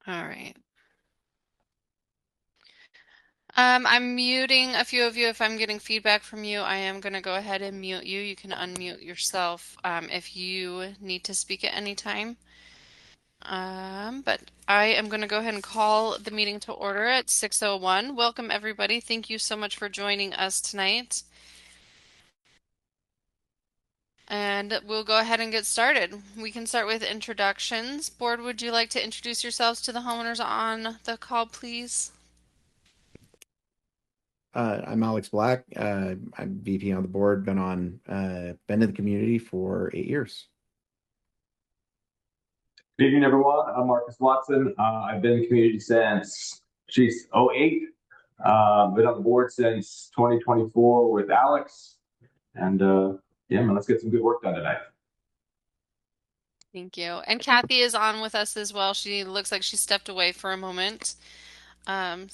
All right. I'm muting a few of you. If I'm getting feedback from you, I am going to go ahead and mute you. You can unmute yourself if you need to speak at any time. But I am going to go ahead and call the meeting to order at 6:01. Welcome, everybody. Thank you so much for joining us tonight. And we'll go ahead and get started. We can start with introductions. Board, would you like to introduce yourselves to the homeowners on the call, please? I'm Alex Black. I'm VP on the board. Been in the community for 8 years. Good evening, everyone. I'm Marcus Watson. I've been in the community since, '08. Been on the board since 2024 with Alex. And yeah, man, let's get some good work done tonight. Thank you. And Kathy is on with us as well. She looks like she stepped away for a moment. And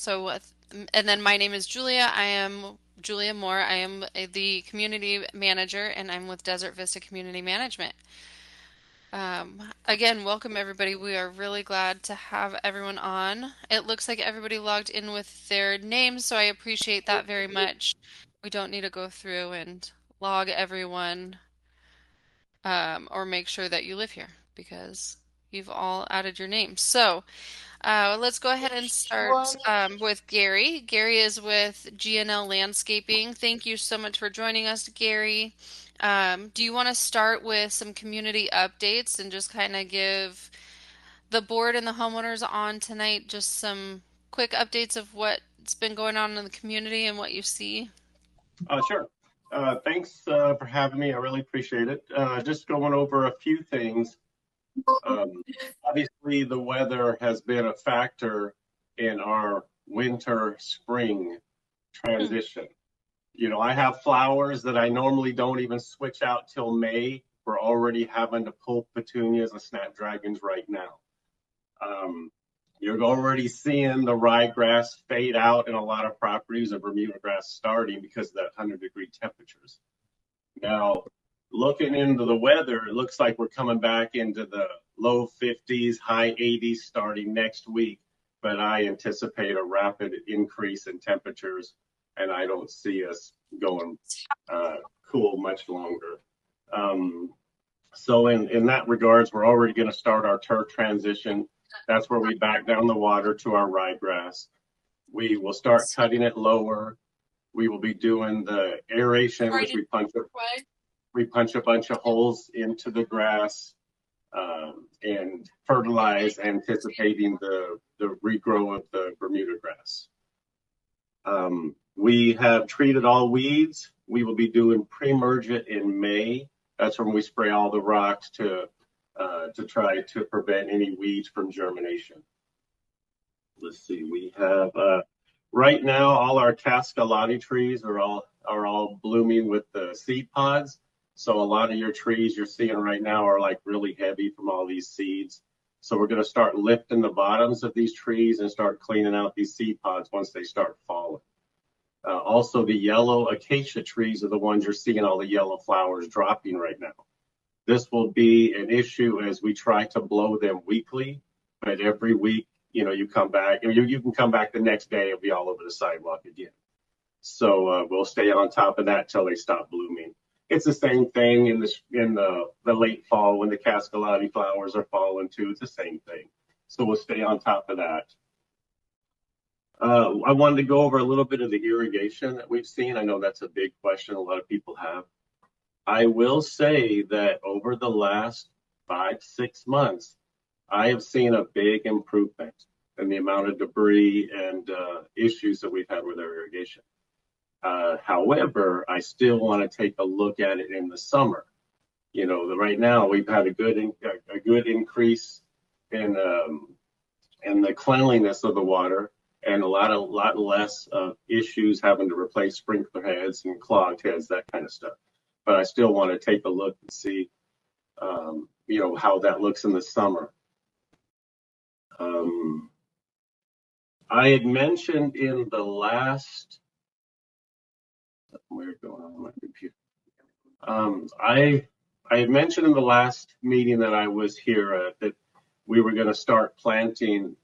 then my name is Julia. I am Julia Moore. I am the community manager, and I'm with Desert Vista Community Management. Again, welcome everybody. We are really glad to have everyone on. It looks like everybody logged in with their names, so I appreciate that very much. We don't need to go through and log everyone or make sure that you live here because you've all added your names. So let's go ahead and start with Gary. Gary is with GNL Landscaping. Thank you so much for joining us, Gary. Do you want to start with some community updates and just kind of give the board and the homeowners on tonight just some quick updates of what's been going on in the community and what you see? Sure. Thanks for having me. I really appreciate it. Just going over a few things. Obviously, the weather has been a factor in our winter-spring transition. You know, I have flowers that I normally don't even switch out till May. We're already having to pull petunias and snapdragons right now. You're already seeing the ryegrass fade out in a lot of properties, and Bermuda grass starting because of that 100-degree temperatures. Now, looking into the weather, it looks like we're coming back into the low 50s, high 80s starting next week, but I anticipate a rapid increase in temperatures, and I don't see us going cool much longer. So in that regards, we're already going to start our turf transition. That's where we back down the water to our ryegrass. We will start cutting it lower. We will be doing the aeration, which we punch a bunch of holes into the grass and fertilize, anticipating the regrow of the Bermuda grass. We have treated all weeds. We will be doing pre-emergent in May. That's when we spray all the rocks to try to prevent any weeds from germination. Let's see, we have right now all our cascalati trees are all blooming with the seed pods. So a lot of your trees you're seeing right now are like really heavy from all these seeds. So we're going to start lifting the bottoms of these trees and start cleaning out these seed pods once they start falling. Also, the yellow acacia trees are the ones you're seeing all the yellow flowers dropping right now. This will be an issue as we try to blow them weekly, but every week, you know, you come back, and you can come back the next day and be all over the sidewalk again. So we'll stay on top of that till they stop blooming. It's the same thing in the late fall when the cascalati flowers are falling too. It's the same thing. So we'll stay on top of that. I wanted to go over a little bit of the irrigation that we've seen. I know that's a big question a lot of people have. I will say that over the last 5-6 months, I have seen a big improvement in the amount of debris and issues that we've had with our irrigation. However, I still want to take a look at it in the summer. You know, right now we've had a good increase in the cleanliness of the water, and a lot less issues having to replace sprinkler heads and clogged heads, that kind of stuff. But I still want to take a look and see, you know, how that looks in the summer. I had mentioned in the last, where's going on my computer? I had mentioned in the last meeting that I was here that we were going to start planting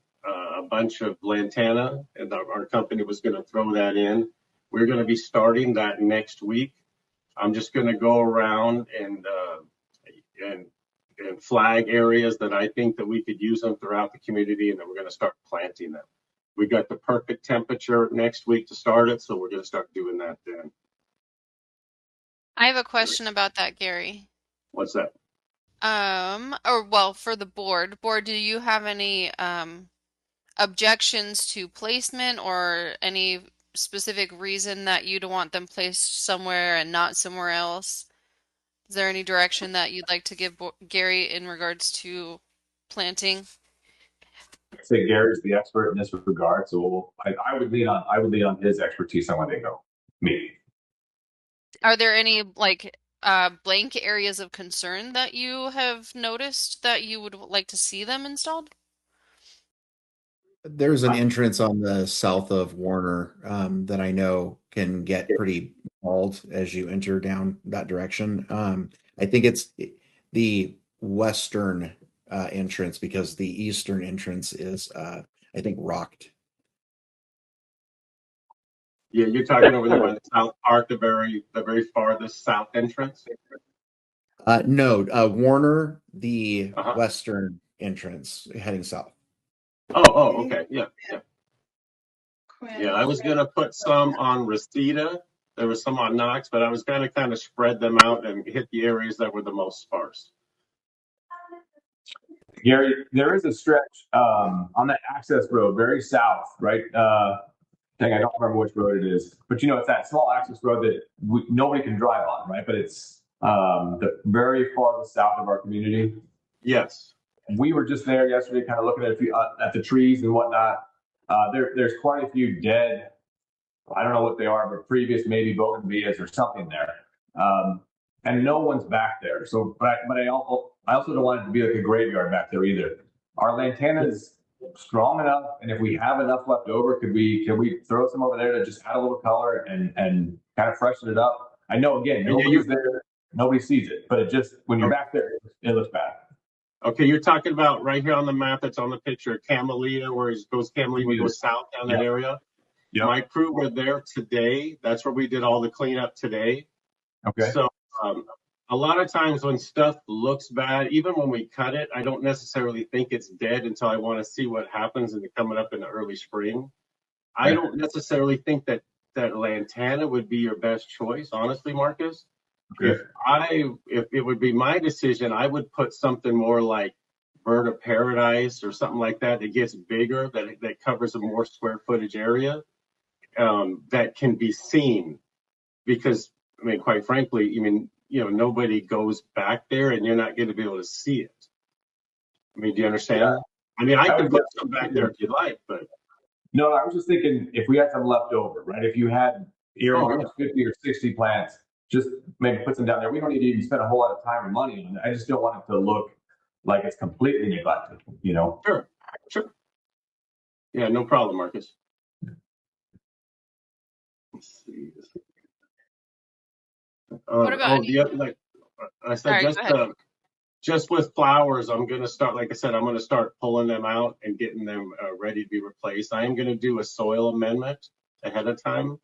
a bunch of lantana, and our company was going to throw that in. We're going to be starting that next week. I'm just going to go around and and flag areas that I think that we could use them throughout the community, and then we're going to start planting them. We got the perfect temperature next week to start it, so we're going to start doing that then. I have a question about that, Gary. What's that? Or well, for the board. Board, do you have any objections to placement or any specific reason that you'd want them placed somewhere and not somewhere else? Is there any direction that you'd like to give Gary in regards to planting? I'd say Gary's the expert in this regard, so I would lean on his expertise on where they go. Me. Are there any like blank areas of concern that you have noticed that you would like to see them installed? There's an entrance on the south of Warner that I know can get pretty bald as you enter down that direction. I think it's the western entrance because the eastern entrance is, I think, rocked. Yeah, you're talking over there by the South Park, the very farthest south entrance. No, Warner, the Uh-huh. western entrance heading south. Okay, yeah. Yeah, I was gonna put some on Reseda. There was some on Knox, but I was gonna kind of spread them out and hit the areas that were the most sparse. Gary, there is a stretch on that access road, very south, right? Dang, I don't remember which road it is, but it's that small access road that nobody can drive on, right? But it's the very farthest south of our community. Yes. We were just there yesterday, kind of looking at the trees and whatnot. There's quite a few dead. I don't know what they are, but previous maybe bougainvilleas or something there, and no one's back there. So, but I also don't want it to be like a graveyard back there either. Our lantana is strong enough, and if we have enough left over, can we throw some over there to just add a little color and kind of freshen it up? I know again, nobody's there, nobody sees it, but it just when you're back there, it looks bad. Okay, you're talking about right here on the map that's on the picture, Camellia, where it goes Camellia, we go south down that area. Yeah. My crew were there today. That's where we did all the cleanup today. Okay. So a lot of times when stuff looks bad, even when we cut it, I don't necessarily think it's dead until I want to see what happens in coming up in the early spring. I don't necessarily think that lantana would be your best choice, honestly, Marcus. Okay. If it would be my decision, I would put something more like bird of paradise or something like that that gets bigger, that covers a more square footage area, that can be seen. Because I mean, quite frankly, nobody goes back there, and you're not going to be able to see it. I mean, do you understand? Yeah. I mean, I could put some back there if you like, but no, I was just thinking if we had some left over, right? If you had 50 or 60 plants, just maybe put some down there. We don't need to even spend a whole lot of time and money on it. I just don't want it to look like it's completely neglected, Sure. Yeah, no problem, Marcus. Let's see. What about like I said, just with flowers, I'm going to start, like I said, I'm going to start pulling them out and getting them ready to be replaced. I am going to do a soil amendment ahead of time.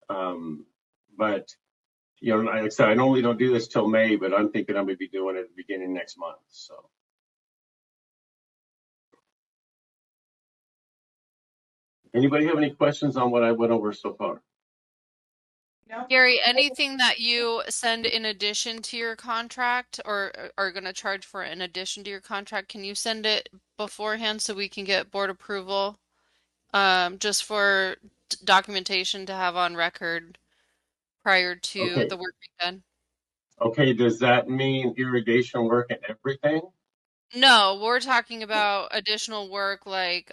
But, like I said, I normally don't do this till May, but I'm thinking I'm going to be doing it at the beginning next month. So. Anybody have any questions on what I went over so far? Gary, anything that you send in addition to your contract or are going to charge for in addition to your contract, can you send it beforehand so we can get board approval, just for documentation to have on record prior to the work being done? Okay, does that mean irrigation work and everything? No, we're talking about additional work like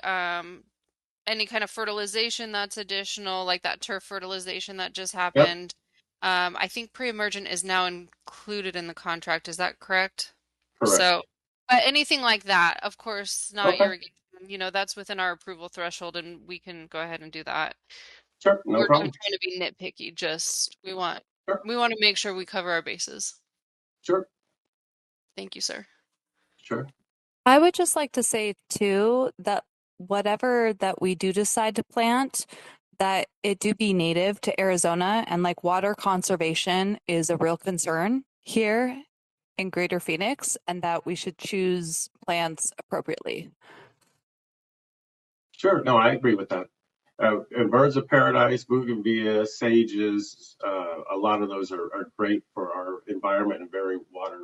any kind of fertilization that's additional, like that turf fertilization that just happened. Yep. I think pre-emergent is now included in the contract. Is that correct? Correct. So, but anything like that, of course, not irrigation. That's within our approval threshold, and we can go ahead and do that. Sure, no problem. We're trying to be nitpicky. Just we want to make sure we cover our bases. Sure. Thank you, sir. Sure. I would just like to say too that whatever that we do decide to plant, that it do be native to Arizona, and like water conservation is a real concern here in Greater Phoenix, and that we should choose plants appropriately. Sure. No, I agree with that. And birds of paradise, bougainvillea, sages, a lot of those are great for our environment and very water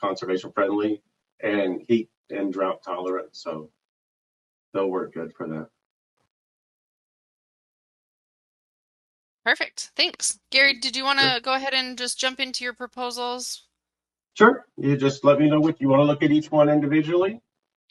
conservation friendly and heat and drought tolerant. So they'll work good for that. Perfect. Thanks. Gary, did you want Sure. to go ahead and just jump into your proposals? Sure. You just let me know what you want to look at each one individually.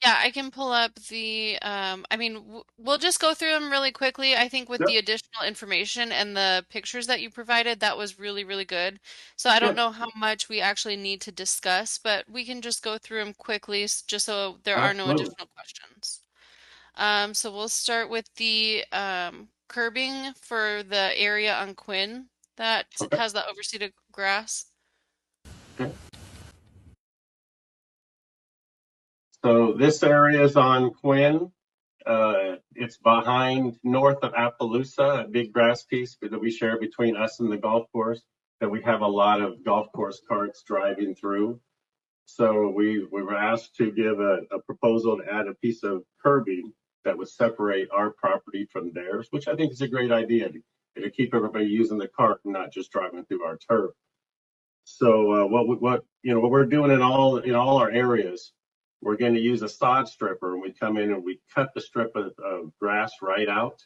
Yeah, I can pull up the, I mean, we'll just go through them really quickly. I think with Yep. the additional information and the pictures that you provided, that was really, really good. So I don't Yep. know how much we actually need to discuss, but we can just go through them quickly just so there are no Absolutely. additional questions. So we'll start with the curbing for the area on Quinn that Okay. has the overseeded grass. Okay. So this area is on Quinn. It's behind north of Appaloosa, a big grass piece that we share between us and the golf course that we have a lot of golf course carts driving through. So we were asked to give a proposal to add a piece of curbing that would separate our property from theirs, which I think is a great idea to keep everybody using the cart and not just driving through our turf. So what we're doing in all our areas, we're going to use a sod stripper, and we come in and we cut the strip of grass right out,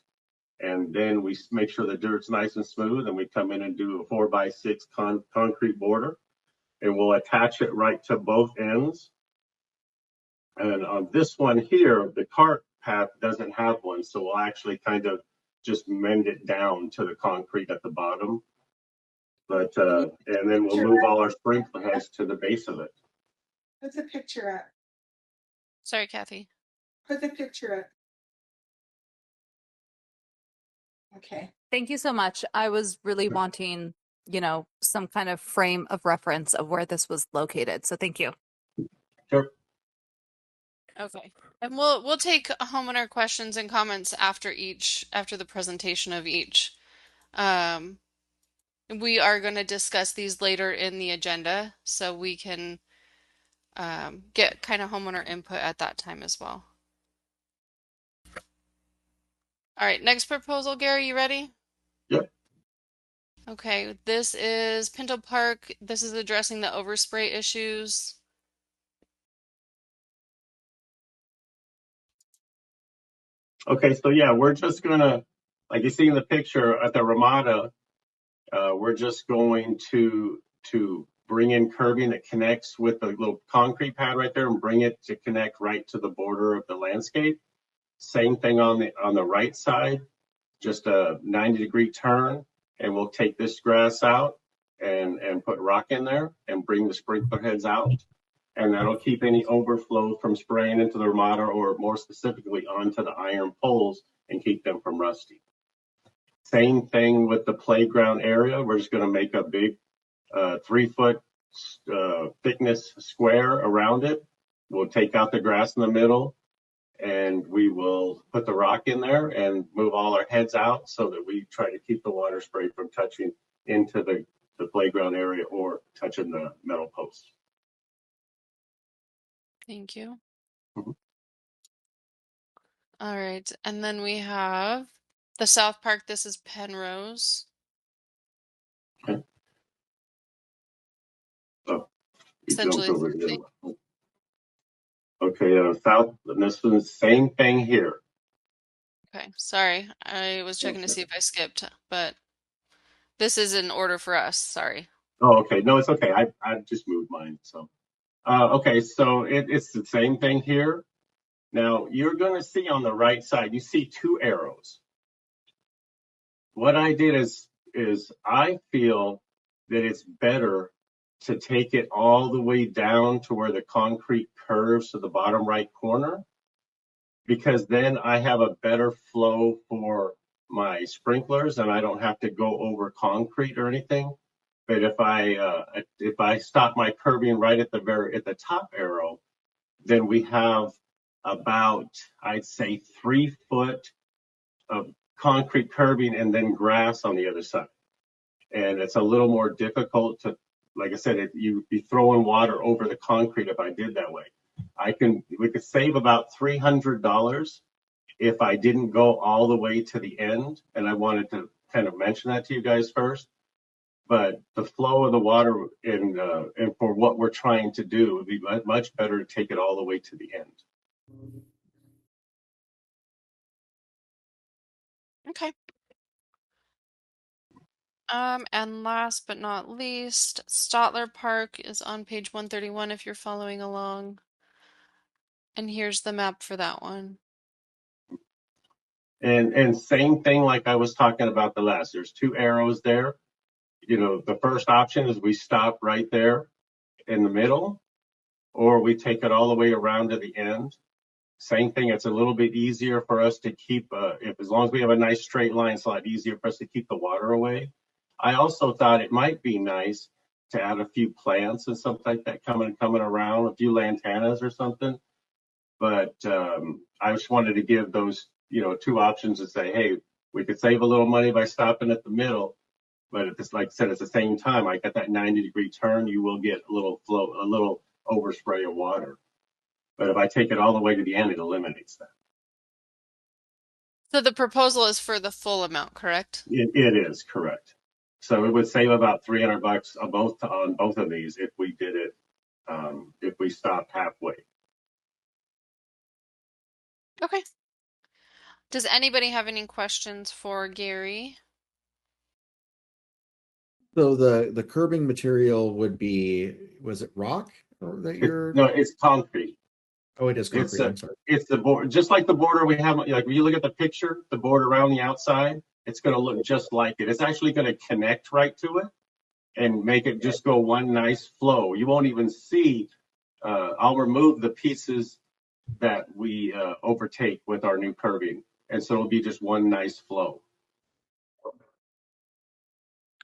and then we make sure the dirt's nice and smooth, and we come in and do a 4x6 concrete border, and we'll attach it right to both ends. And on this one here, the cart path doesn't have one, so we'll actually kind of just mend it down to the concrete at the bottom. But and then we'll move all our sprinkler heads to the base of it. Put the picture up. Sorry, Kathy. Put the picture up. Okay. Thank you so much. I was really wanting, some kind of frame of reference of where this was located. So thank you. Sure. Okay. And we'll take homeowner questions and comments after the presentation of each. We are going to discuss these later in the agenda, so we can get kind of homeowner input at that time as well. All right, next proposal, Gary, you ready? Yep. Okay, this is Pinto Park. This is addressing the overspray issues. Okay, so yeah, we're just gonna, like you see in the picture at the Ramada, we're just going to bring in curbing that connects with the little concrete pad right there and bring it to connect right to the border of the landscape. Same thing on the right side, just a 90-degree turn, and we'll take this grass out and put rock in there and bring the sprinkler heads out. And that'll keep any overflow from spraying into the Ramada, or more specifically onto the iron poles, and keep them from rusting. Same thing with the playground area. We're just going to make a big 3-foot thickness square around it. We'll take out the grass in the middle, and we will put the rock in there and move all our heads out so that we try to keep the water spray from touching into the playground area or touching the metal posts. Thank you. Mhm. All right, and then we have the South Park. This is Penrose. Okay. Oh, you jumped Essentially, over the other one. Okay, south, and this one's the same thing here. okay, sorry. I was checking to see if I skipped, but this is in order for us. Sorry. Oh, okay. No, it's okay. I just moved mine. So, okay. So it's the same thing here. Now you're going to see on the right side, you see 2 arrows. What I did is I feel that it's better to take it all the way down to where the concrete curves to the bottom right corner, because then I have a better flow for my sprinklers and I don't have to go over concrete or anything. But if I stop my curbing right at the top arrow, then we have about, I'd say, 3 foot of concrete curbing and then grass on the other side. And it's a little more difficult to, like I said, you'd be throwing water over the concrete if I did that way. We could save about $300 if I didn't go all the way to the end. And I wanted to kind of mention that to you guys first. But the flow of the water and for what we're trying to do, it would be much better to take it all the way to the end. Okay. And last but not least, Stotler Park is on page 131 if you're following along. And here's the map for that one. And same thing like I was talking about the last. There's 2 arrows there. You know, the first option is we stop right there in the middle, or we take it all the way around to the end. Same thing. It's a little bit easier for us to keep, as long as we have a nice straight line, it's a lot easier for us to keep the water away. I also thought it might be nice to add a few plants and stuff like that coming around, a few lantanas or something. But I just wanted to give those, 2 options and say, hey, we could save a little money by stopping at the middle. But at this, like I said, at the same time, I got that 90-degree turn, you will get a little flow, a little overspray of water. But if I take it all the way to the end, it eliminates that. So the proposal is for the full amount, correct? It is correct. So it would save about $300 on both of these if we did it, if we stopped halfway. Okay. Does anybody have any questions for Gary? So the curbing material would be, was it rock or that you're? No, it's concrete. Oh, it is concrete. I'm sorry. It's the board, just like the border we have. Like when you look at the picture, the border around the outside, it's going to look just like it. It's actually going to connect right to it and make it just go one nice flow. You won't even see. I'll remove the pieces that we overtake with our new curbing, and so it'll be just one nice flow.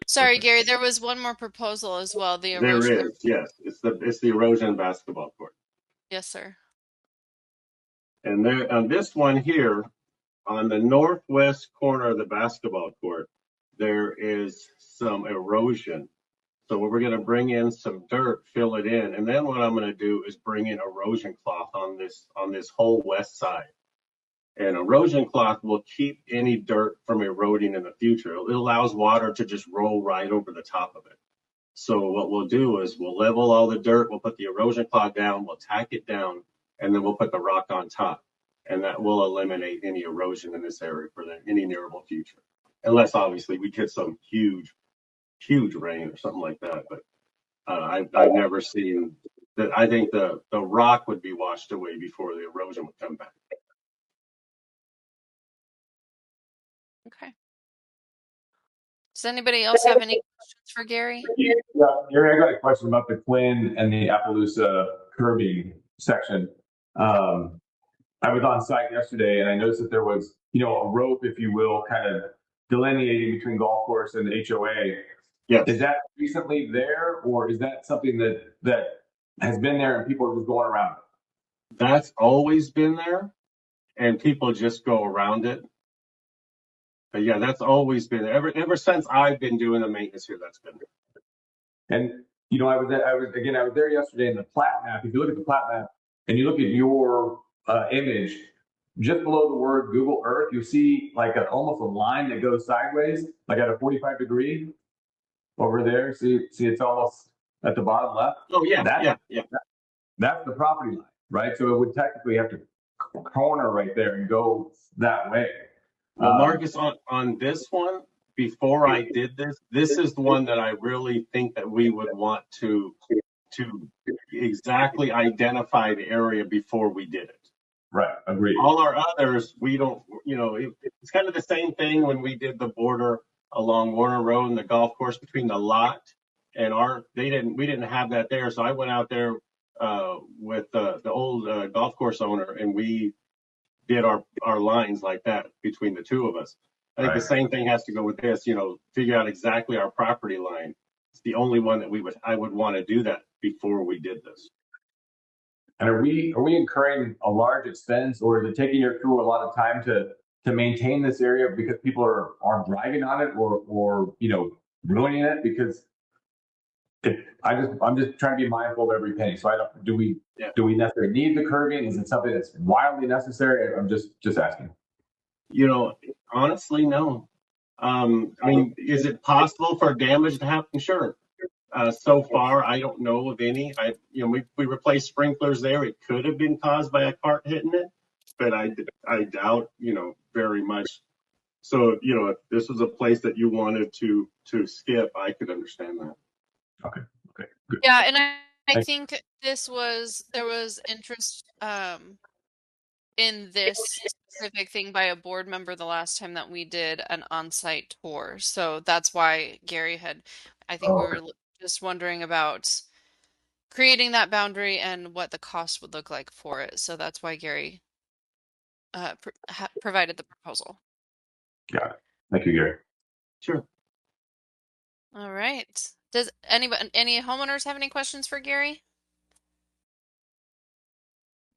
Sorry, Gary, there was one more proposal as well, the erosion. There is, yes. It's the erosion basketball court. Yes, sir. And there on this one here, on the northwest corner of the basketball court, there is some erosion. So we're going to bring in some dirt, fill it in, and then what I'm going to do is bring in erosion cloth on this whole west side. And erosion cloth will keep any dirt from eroding in the future. It allows water to just roll right over the top of it. So what we'll do is we'll level all the dirt, we'll put the erosion cloth down, we'll tack it down, and then we'll put the rock on top. And that will eliminate any erosion in this area for any nearable future. Unless obviously we get some huge rain or something like that. But I've never seen that. I think the rock would be washed away before the erosion would come back. Okay. Does anybody else have any questions for Gary? Yeah, Gary, I got a question about the Quinn and the Appaloosa curbing section. I was on site yesterday and I noticed that there was, a rope, if you will, kind of delineating between golf course and the HOA. Yes. Is that recently there, or is that something that has been there and people are just going around it? That's always been there, and people just go around it. But yeah, that's always been there. Ever since I've been doing the maintenance here, that's been there. And I was there yesterday in the plat map. If you look at the plat map and you look at your image, just below the word Google Earth, you see like almost a line that goes sideways, like at a 45 degree over there. See, it's almost at the bottom left. Oh yeah, That's the property line, right? So it would technically have to corner right there and go that way. Well, Marcus, on this one, before I did this is the one that I really think that we would want to exactly identify the area before we did it. Right, agreed. All our others, we don't, it's kind of the same thing when we did the border along Warner Road and the golf course between the lot and we didn't have that there. So I went out there with the old golf course owner, and we did our lines like that between the two of us. I think the same thing has to go with this, figure out exactly our property line. It's the only one that I would want to do that before we did this. And are we incurring a large expense, or is it taking your crew a lot of time to maintain this area because people are driving on it, or ruining it? Because I'm just trying to be mindful of every penny. So do we necessarily need the curbing? Is it something that's wildly necessary? I'm just asking. Honestly, no. I mean, is it possible for damage to happen? Sure. So far, I don't know of any. We replaced sprinklers there. It could have been caused by a cart hitting it, but I doubt, very much. So, if this was a place that you wanted to skip, I could understand that. Okay. Good. Yeah, and I think there was interest in this specific thing by a board member the last time that we did an on-site tour. So that's why Gary I think we were just wondering about creating that boundary and what the cost would look like for it. So that's why Gary provided the proposal. Got it. Thank you, Gary. Sure. All right. Does any homeowners have any questions for Gary?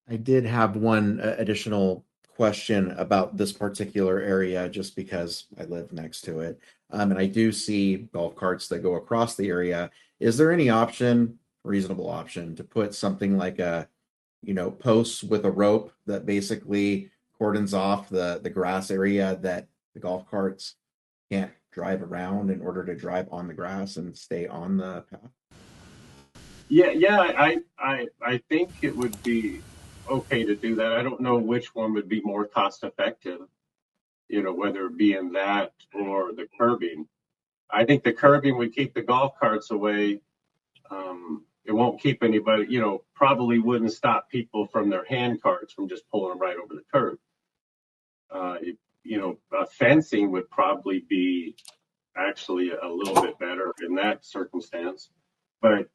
I did have one additional question about this particular area just because I live next to it. And I do see golf carts that go across the area. Is there any reasonable option, to put something like posts with a rope that basically cordons off the grass area that the golf carts can't drive around in order to drive on the grass and stay on the path? Yeah, I think it would be okay to do that. I don't know which one would be more cost effective, whether it be in that or the curbing. I think the curbing would keep the golf carts away. It won't keep anybody, probably wouldn't stop people from their hand carts from just pulling them right over the curb. Fencing would probably be actually a little bit better in that circumstance. But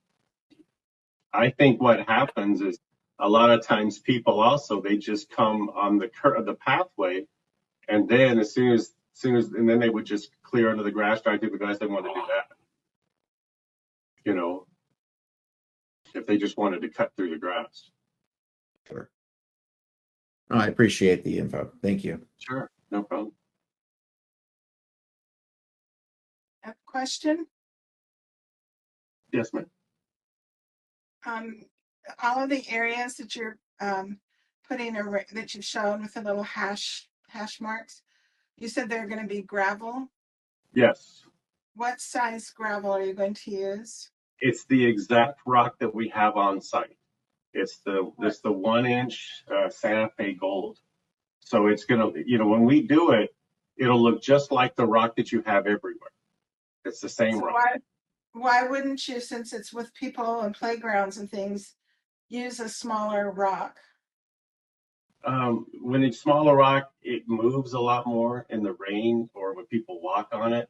I think what happens is a lot of times people also, they just come on the pathway, and then and then they would just clear under the grass, drive through the grass. They want to do that, if they just wanted to cut through the grass. Sure. Oh, I appreciate the info. Thank you. Sure, no problem. Have a question? Yes, ma'am. All of the areas that you're putting that you've shown with the little hash marks, you said they're going to be gravel. Yes. What size gravel are you going to use? It's the exact rock that we have on site. It's the 1-inch Santa Fe Gold. So it's gonna, when we do it, it'll look just like the rock that you have everywhere. It's the same rock. Why wouldn't you, since it's with people and playgrounds and things, use a smaller rock? When it's smaller rock, it moves a lot more in the rain or when people walk on it.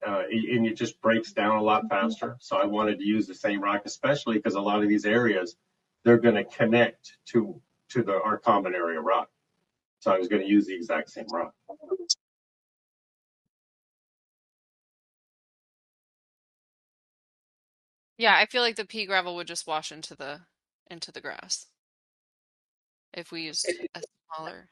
And it just breaks down a lot faster. So I wanted to use the same rock, especially because a lot of these areas, they're going to connect to our common area rock. So I was going to use the exact same rock. Yeah, I feel like the pea gravel would just wash into the grass if we used a smaller.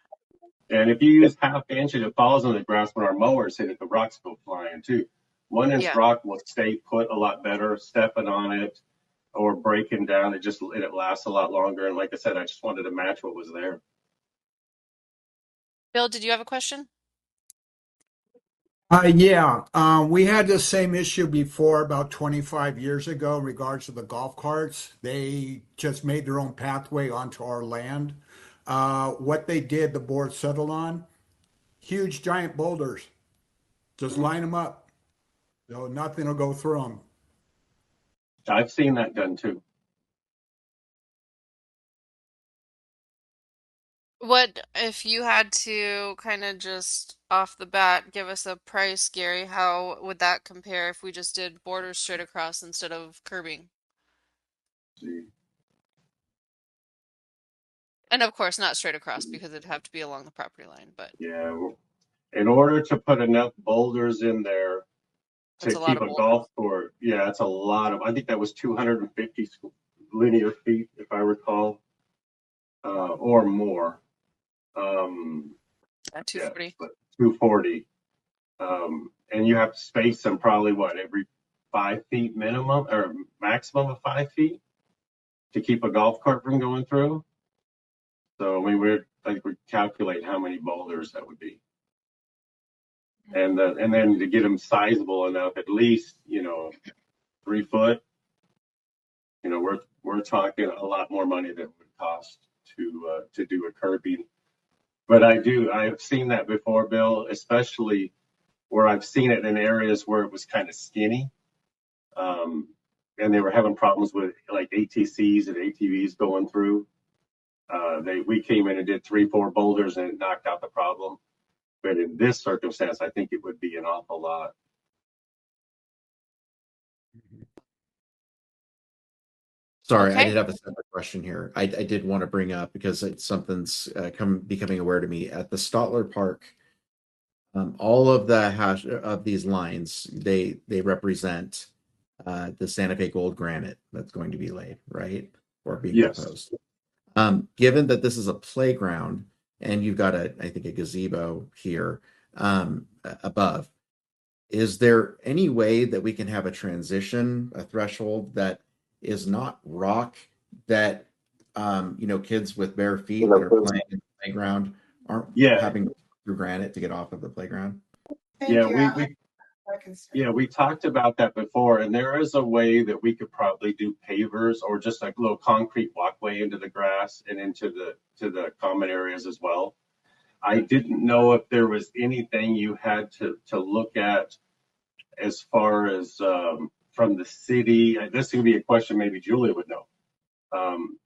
And if you use 1/2 inch and it falls on the grass when our mowers hit it, the rocks go flying too. 1-inch rock will stay put a lot better, stepping on it or breaking down. It lasts a lot longer. And like I said, I just wanted to match what was there. Bill, did you have a question? Yeah, we had the same issue before about 25 years ago in regards to the golf carts. They just made their own pathway onto our land. What they did, the board settled on huge giant boulders. Just line them up. So nothing will go through them. I've seen that done too. What if you had to kind of just off the bat give us a price, Gary? How would that compare if we just did borders straight across instead of curbing? And of course, not straight across because it'd have to be along the property line. But Yeah, in order to put enough boulders in there to keep a golf court, yeah, it's a lot of. I think that was 250 linear feet, if I recall. or more. At Yeah, 240. but 240. And you have to space them probably every 5 feet minimum or maximum of 5 feet to keep a golf cart from going through. So we would calculate how many boulders that would be, and then to get them sizable enough, at least 3 foot. We're talking a lot more money than it would cost to do a curbing. But I've seen that before, Bill, especially where I've seen it in areas where it was kind of skinny, um, and they were having problems with like ATCs and ATVs going through. We came in and did 3-4 boulders and it knocked out the problem. But in this circumstance, I think it would be an awful lot. Sorry, I Okay. did have a separate question here. I did want to bring up because it's something's becoming aware to me at the Stotler Park. All of the hash of these lines, they represent the Santa Fe gold granite that's going to be laid, right? Or being Yes. proposed. Given that this is a playground and you've got I think a gazebo here above, is there any way that we can have a transition, a threshold that is not rock that kids with bare feet that are playing in the playground aren't Yeah. having to go through granite to get off of the playground? Thank Yeah. you, Alex. We talked about that before, and there is a way that we could probably do pavers or just like a little concrete walkway into the grass and into the common areas as well. I didn't know if there was anything you had to look at as far as from the city. This would be a question maybe Julie would know. Um,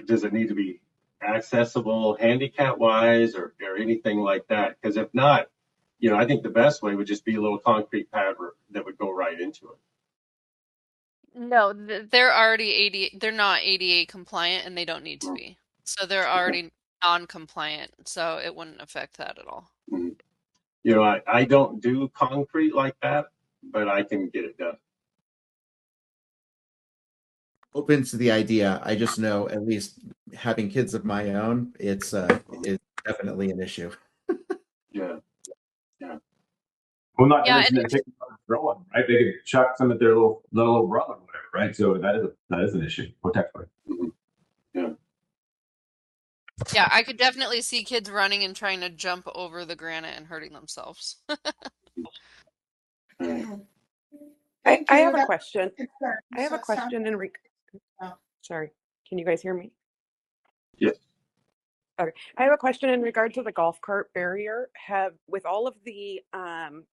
does it need to be accessible handicap wise or anything like that? Because if not, I think the best way would just be a little concrete pad that would go right into it. No, they're already they're not ADA compliant and they don't need to be. So they're already non-compliant, so it wouldn't affect that at all. I don't do concrete like that, but I can get it done. Open to the idea. I just know, at least having kids of my own, it's definitely an issue. Yeah. Yeah. Well, not to Yeah, mention that they can throw them, right? They could chuck some at their little brother, or whatever, right? So that is an issue potentially. Mm-hmm. Yeah. yeah, I could definitely see kids running and trying to jump over the granite and hurting themselves. I have a That's question. concern. I have So a it sounds question sorry, can you guys hear me? Yes. Okay. I have a question in regard to the golf cart barrier. With all of the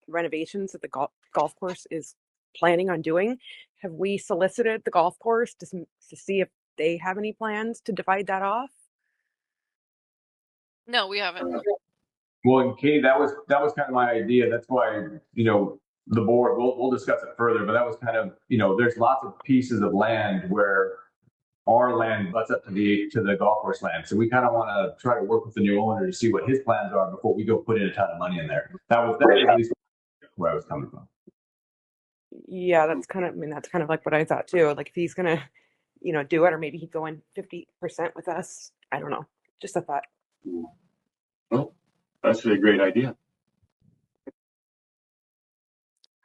renovations that the golf course is planning on doing, have we solicited the golf course to see if they have any plans to divide that off? No, we haven't. Well, and Katie, that was kind of my idea. That's why the board. We'll discuss it further, but that was kind of there's lots of pieces of land where our land butts up to the golf course land. So we kind of want to try to work with the new owner to see what his plans are before we go put in a ton of money in there. That was at least where I was coming from. Yeah, that's kind of like what I thought too. Like if he's gonna, do it, or maybe he'd go in 50% with us. I don't know. Just a thought. Well, that's a great idea.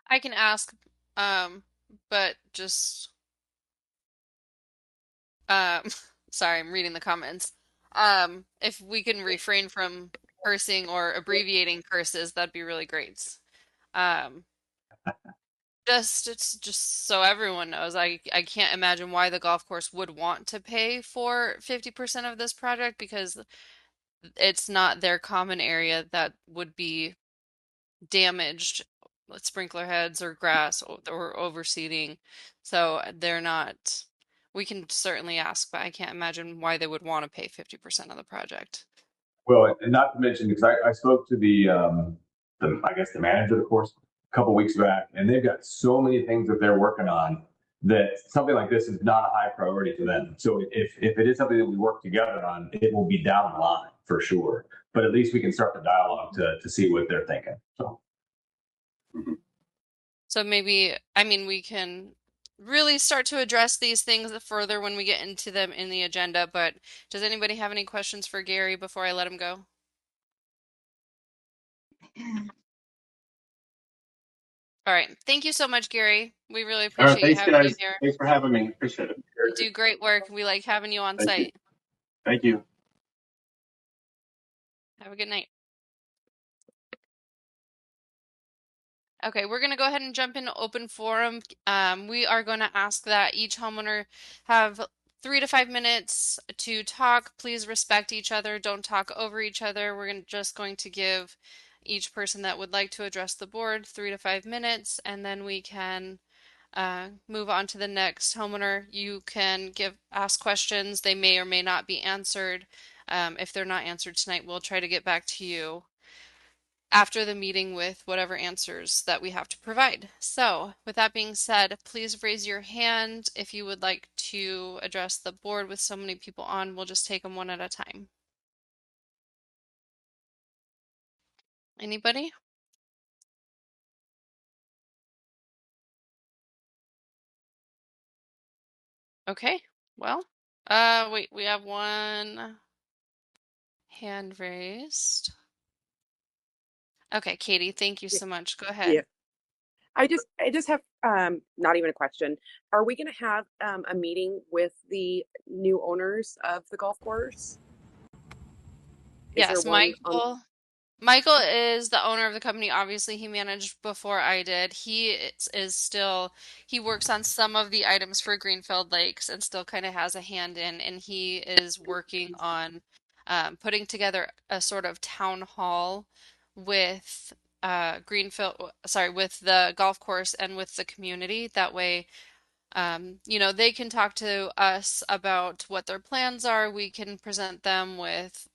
I can ask, but just sorry, I'm reading the comments. If we can refrain from cursing or abbreviating curses, that'd be really great. Um, it's just so everyone knows, I can't imagine why the golf course would want to pay for 50% of this project because it's not their common area that would be damaged with sprinkler heads or grass or overseeding. So they're not, we can certainly ask, but I can't imagine why they would want to pay 50% of the project. Well, and not to mention, because I spoke to the I guess the manager of the course a couple weeks back, and they've got so many things that they're working on that something like this is not a high priority for them. So if it is something that we work together on, it will be down the line for sure. But at least we can start the dialogue to see what they're thinking. So. So maybe, I mean, we can really start to address these things further when we get into them in the agenda. But does anybody have any questions for Gary before I let him go? All right. Thank you so much, Gary. We really All right, appreciate you thanks, having you guys. here. Thanks for having me. Appreciate it. You do great work. We like having you on Thank you. site. Thank you. Have a good night. Okay, we're going to go ahead and jump into open forum. We are going to ask that each homeowner have 3 to 5 minutes to talk. Please respect each other. Don't talk over each other. We're just going to give each person that would like to address the board 3 to 5 minutes, and then we can move on to the next homeowner. You can ask questions. They may or may not be answered. If they're not answered tonight, we'll try to get back to you after the meeting with whatever answers that we have to provide. So, with that being said, please raise your hand if you would like to address the board with so many people on. We'll just take them one at a time. Anybody? Okay. Well, wait, we have one hand raised. Okay, Katie, thank you Yeah. so much. Go Yeah. ahead. I just have not even a question. Are we going to have a meeting with the new owners of the golf course? Is there Yes, one on? Michael is the owner of the company. Obviously, he managed before I did. Is still, he works on some of the items for Greenfield Lakes and still kind of has a hand in, and he is working on putting together a sort of town hall with with the golf course and with the community. That way, they can talk to us about what their plans are. We can present them with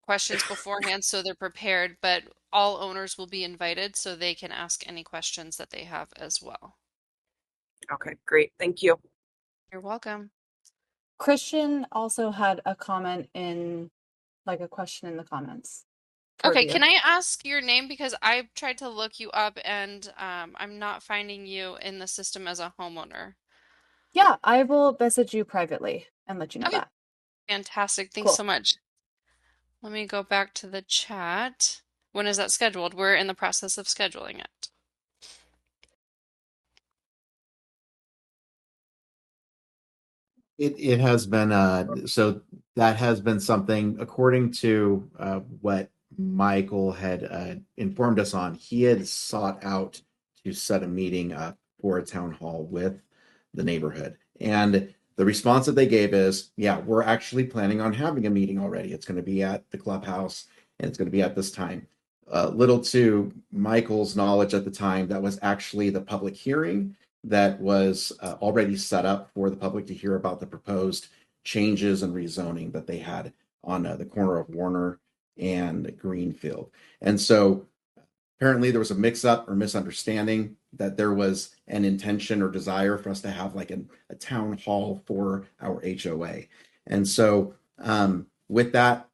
questions beforehand so they're prepared, but all owners will be invited so they can ask any questions that they have as well. Okay, great. Thank you. You're welcome. Christian also had a comment like a question in the comments for Okay, review. can I ask your name because I tried to look you up and I'm not finding you in the system as a homeowner. Yeah, I will message you privately and let you know Okay, that. fantastic. Thanks Cool. so much. Let me go back to the chat. When is that scheduled? We're in the process of scheduling it. It has been so that has been something according to what Michael had informed us on. He had sought out to set a meeting up for a town hall with the neighborhood, and the response that they gave is, "Yeah, we're actually planning on having a meeting already. It's going to be at the clubhouse, and it's going to be at this time." Little to Michael's knowledge at the time, that was actually the public hearing that was already set up for the public to hear about the proposed changes and rezoning that they had on the corner of Warner and Greenfield. And so apparently there was a mix up or misunderstanding that there was an intention or desire for us to have like a town hall for our HOA. And so with that,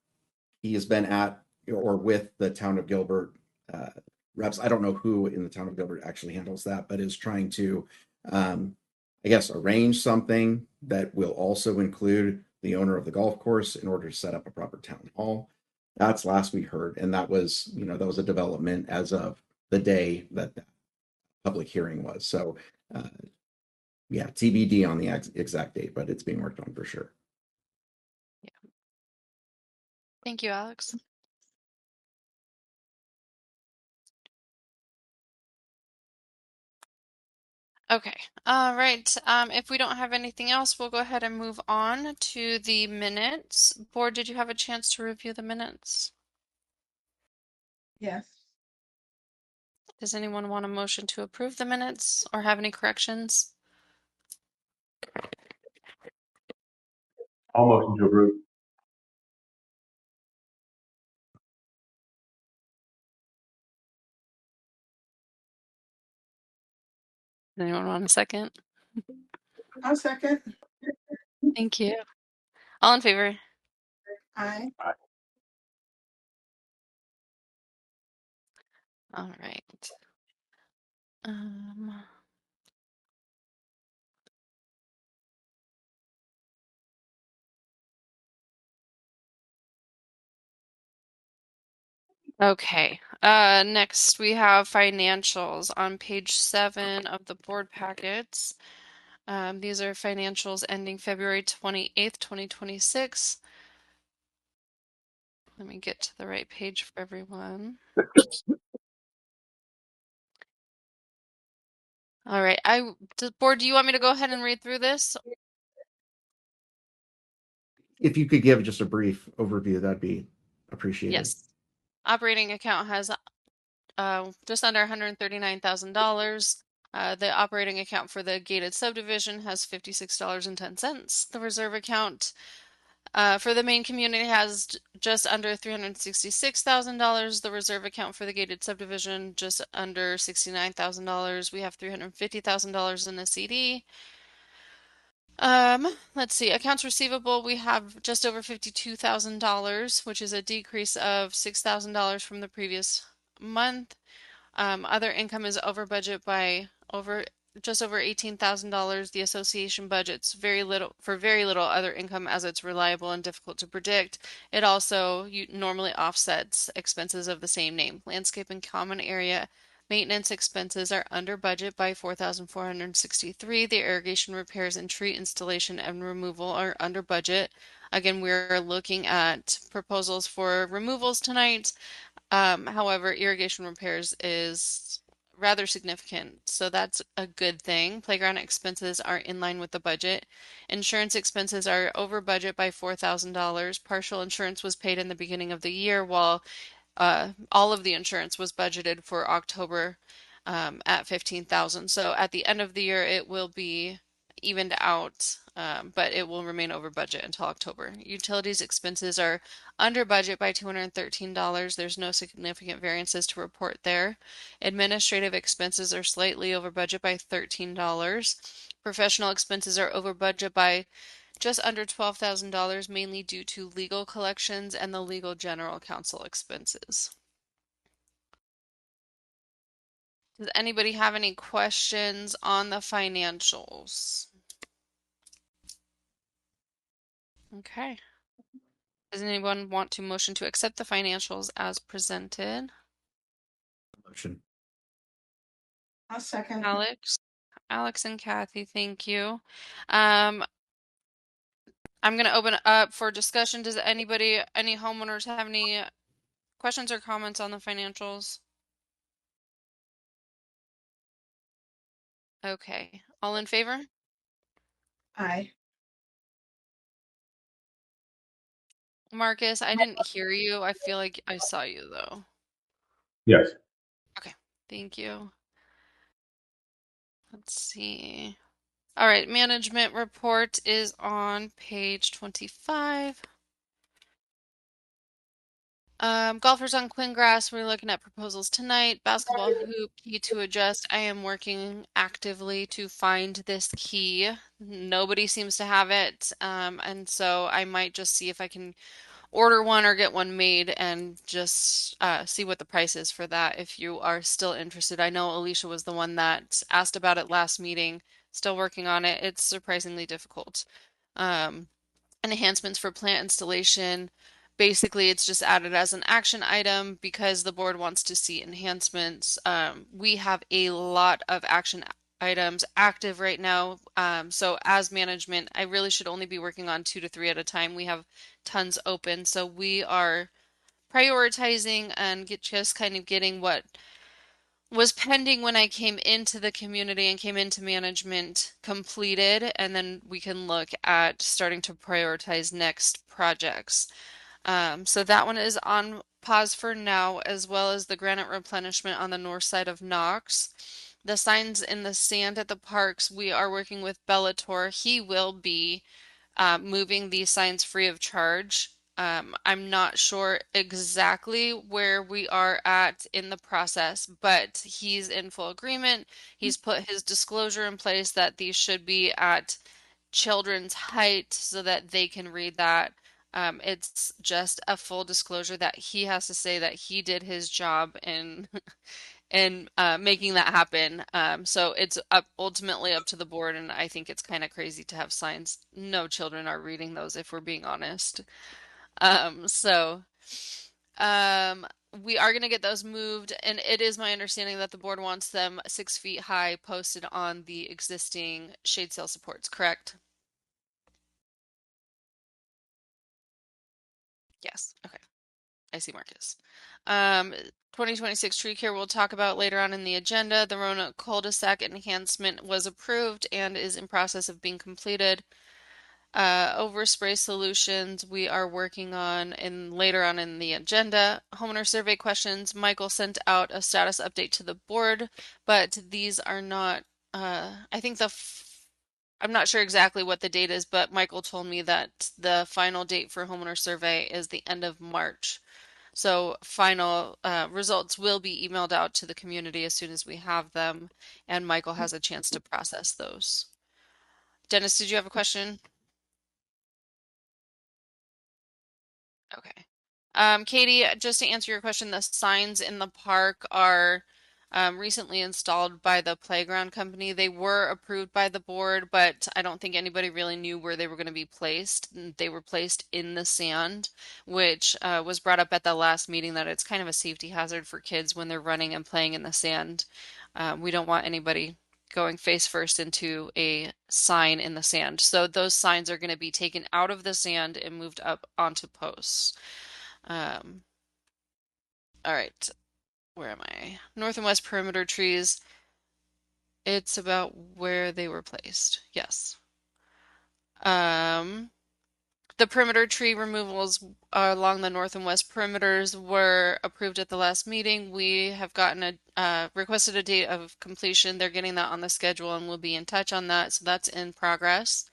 he has been at or with the town of Gilbert uh, reps. I don't know who in the town of Gilbert actually handles that, but is trying to, I guess, arrange something that will also include the owner of the golf course in order to set up a proper town hall. That's last we heard, and that was a development as of the day that the public hearing was. So, uh, yeah, TBD on the exact date, but it's being worked on for sure. Yeah. Thank you, Alex. Okay. All right. If we don't have anything else, we'll go ahead and move on to the minutes. Board, did you have a chance to review the minutes? Yes. Does anyone want a motion to approve the minutes or have any corrections? I'll motion to approve. Does anyone want a second? I'll second. Thank you. All in favor? Aye. All right. Um, Okay. Next we have financials on page 7 of the board packets. These are financials ending February 28th, 2026. Let me get to the right page for everyone. All right. Board, do you want me to go ahead and read through this? If you could give just a brief overview, that'd be appreciated. Yes. Operating account has just under $139,000. The operating account for the gated subdivision has $56.10. The reserve account for the main community has just under $366,000. The reserve account for the gated subdivision just under $69,000. We have $350,000 in a CD. Let's see. Accounts receivable, we have just over $52,000, which is a decrease of $6,000 from the previous month. Other income is over budget by just over $18,000. The association budgets very little other income as it's reliable and difficult to predict. It also normally offsets expenses of the same name. Landscape and common area maintenance expenses are under budget by $4,463. The irrigation repairs and tree installation and removal are under budget. Again, we're looking at proposals for removals tonight. However, irrigation repairs is rather significant, so that's a good thing. Playground expenses are in line with the budget. Insurance expenses are over budget by $4,000. Partial insurance was paid in the beginning of the year, while all of the insurance was budgeted for October at 15,000. So at the end of the year, it will be evened out, but it will remain over budget until October. Utilities expenses are under budget by $213. There's no significant variances to report there. Administrative expenses are slightly over budget by $13. Professional expenses are over budget by just under $12,000, mainly due to legal collections and the legal general counsel expenses. Does anybody have any questions on the financials? Okay. Does anyone want to motion to accept the financials as presented? Motion. I'll second. Alex and Kathy, thank you. I'm going to open it up for discussion. Does any homeowners have any questions or comments on the financials? Okay. All in favor? Aye. Marcus, I didn't hear you. I feel like I saw you though. Yes. Okay. Thank you. Let's see. All right. Management report is on page 25. Golfers on Quingrass, we're looking at proposals tonight. Basketball hoop key to adjust. I am working actively to find this key. Nobody seems to have it. And so I might just see if I can order one or get one made and just see what the price is for that if you are still interested. I know Alicia was the one that asked about it last meeting. Still working on it. It's surprisingly difficult. Enhancements for plant installation. Basically, it's just added as an action item because the board wants to see enhancements. We have a lot of action items active right now. So as management, I really should only be working on 2 to 3 at a time. We have tons open, so we are prioritizing and just kind of getting what was pending when I came into the community and came into management completed, and then we can look at starting to prioritize next projects. So that one is on pause for now, as well as the granite replenishment on the north side of Knox. The signs in the sand at the parks, we are working with Bellator. He will be moving these signs free of charge. I'm not sure exactly where we are at in the process, but he's in full agreement. He's put his disclosure in place that these should be at children's height so that they can read that. It's just a full disclosure that he has to say that he did his job in in making that happen. So it's ultimately up to the board, and I think it's kind of crazy to have signs. No children are reading those, if we're being honest. So, um, we are going to get those moved, and it is my understanding that the board wants them 6 feet high posted on the existing shade sail supports, correct? Yes. Okay. I see Marcus. 2026 tree care we'll talk about later on in the agenda. The Rona cul-de-sac enhancement was approved and is in process of being completed. Overspray solutions we are working on and later on in the agenda. Homeowner survey questions. Michael sent out a status update to the board, but these are not, I think I'm not sure exactly what the date is, but Michael told me that the final date for homeowner survey is the end of March. So final results will be emailed out to the community as soon as we have them, and Michael has a chance to process those. Dennis, did you have a question? Okay. Katie, just to answer your question, the signs in the park are recently installed by the playground company. They were approved by the board, but I don't think anybody really knew where they were going to be placed. They were placed in the sand, which was brought up at the last meeting that it's kind of a safety hazard for kids when they're running and playing in the sand. We don't want anybody going face first into a sign in the sand. So those signs are going to be taken out of the sand and moved up onto posts. Um, all right, where am I? North and west perimeter trees. It's about where they were placed. Yes. Um, the perimeter tree removals along the north and west perimeters were approved at the last meeting. We have gotten a requested a date of completion. They're getting that on the schedule and we'll be in touch on that. So that's in progress.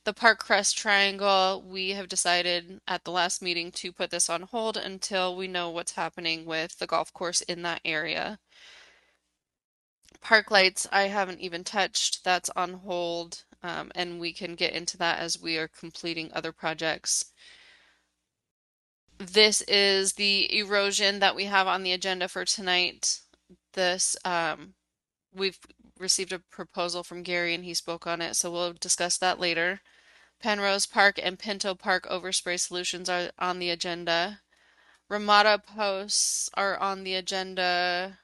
The Park Crest Triangle, we have decided at the last meeting to put this on hold until we know what's happening with the golf course in that area. Park lights, I haven't even touched. That's on hold, and we can get into that as we are completing other projects. This is the erosion that we have on the agenda for tonight. This, we've received a proposal from Gary and he spoke on it, so we'll discuss that later. Penrose Park and Pinto Park overspray solutions are on the agenda. Ramada posts are on the agenda.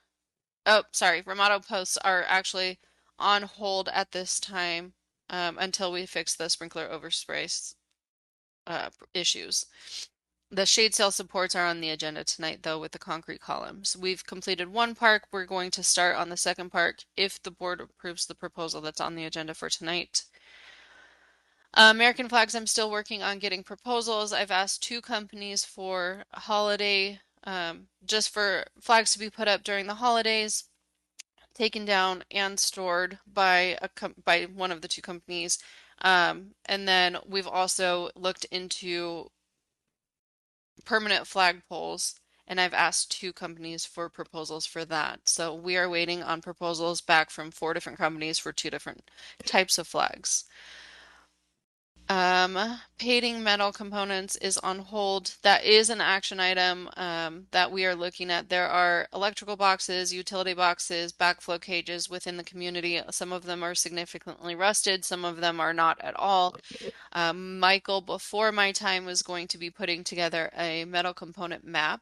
Oh, sorry. Ramada posts are actually on hold at this time until we fix the sprinkler overspray issues. The shade sail supports are on the agenda tonight, though, with the concrete columns. We've completed one park. We're going to start on the second park if the board approves the proposal that's on the agenda for tonight. American flags, I'm still working on getting proposals. I've asked 2 companies for holiday, just for flags to be put up during the holidays, taken down and stored by by one of the 2 companies. And then we've also looked into permanent flag poles, and I've asked 2 companies for proposals for that. So we are waiting on proposals back from 4 different companies for 2 different types of flags. Painting metal components is on hold. That is an action item that we are looking at. There are electrical boxes, utility boxes, backflow cages within the community. Some of them are significantly rusted, some of them are not at all. Michael, before my time, was going to be putting together a metal component map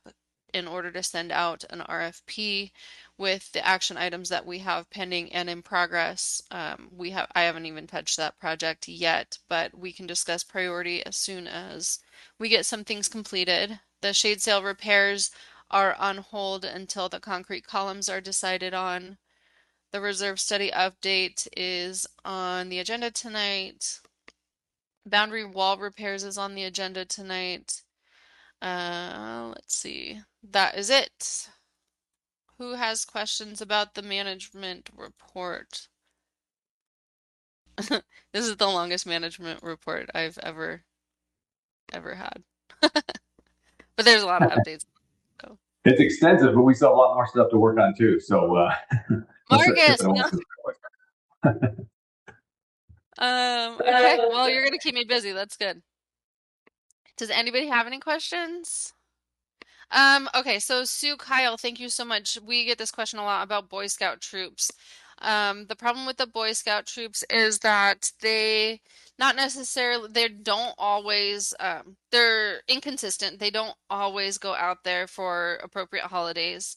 in order to send out an RFP with the action items that we have pending and in progress. I haven't even touched that project yet, but we can discuss priority as soon as we get some things completed. The shade sail repairs are on hold until the concrete columns are decided on. The reserve study update is on the agenda tonight. Boundary wall repairs is on the agenda tonight. Let's see. That is it. Who has questions about the management report? This is the longest management report I've ever had. But there's a lot of updates. So. It's extensive, but we still have a lot more stuff to work on too. So, Marcus, no. Okay, well, you're gonna keep me busy. That's good. Does anybody have any questions? Okay, so Sue Kyle, thank you so much. We get this question a lot about Boy Scout troops. The problem with the Boy Scout troops is that they Not necessarily, they don't always, they're inconsistent. They don't always go out there for appropriate holidays.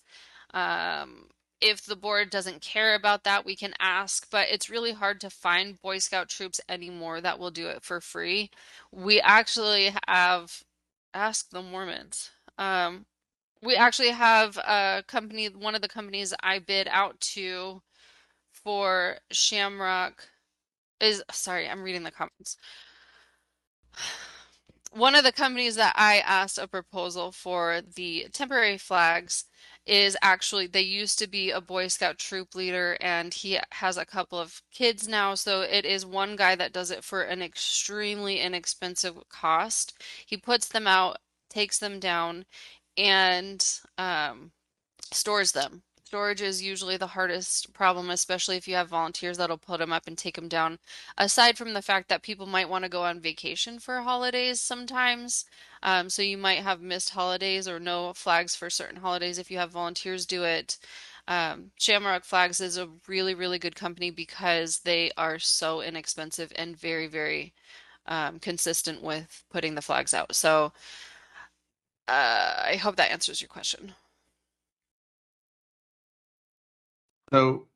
Um, if the board doesn't care about that, we can ask, but it's really hard to find Boy Scout troops anymore that will do it for free. We actually have, ask the Mormons. We actually have a company, one of the companies I bid out to for Shamrock is, sorry, I'm reading the comments. One of the companies that I asked a proposal for the temporary flags is actually, they used to be a Boy Scout troop leader and he has a couple of kids now. So it is one guy that does it for an extremely inexpensive cost. He puts them out, takes them down, and stores them. Storage is usually the hardest problem, especially if you have volunteers that'll put them up and take them down. Aside from the fact that people might want to go on vacation for holidays sometimes, so you might have missed holidays or no flags for certain holidays if you have volunteers do it. Shamrock Flags is a really, really good company because they are so inexpensive and very, very consistent with putting the flags out. So I hope that answers your question. So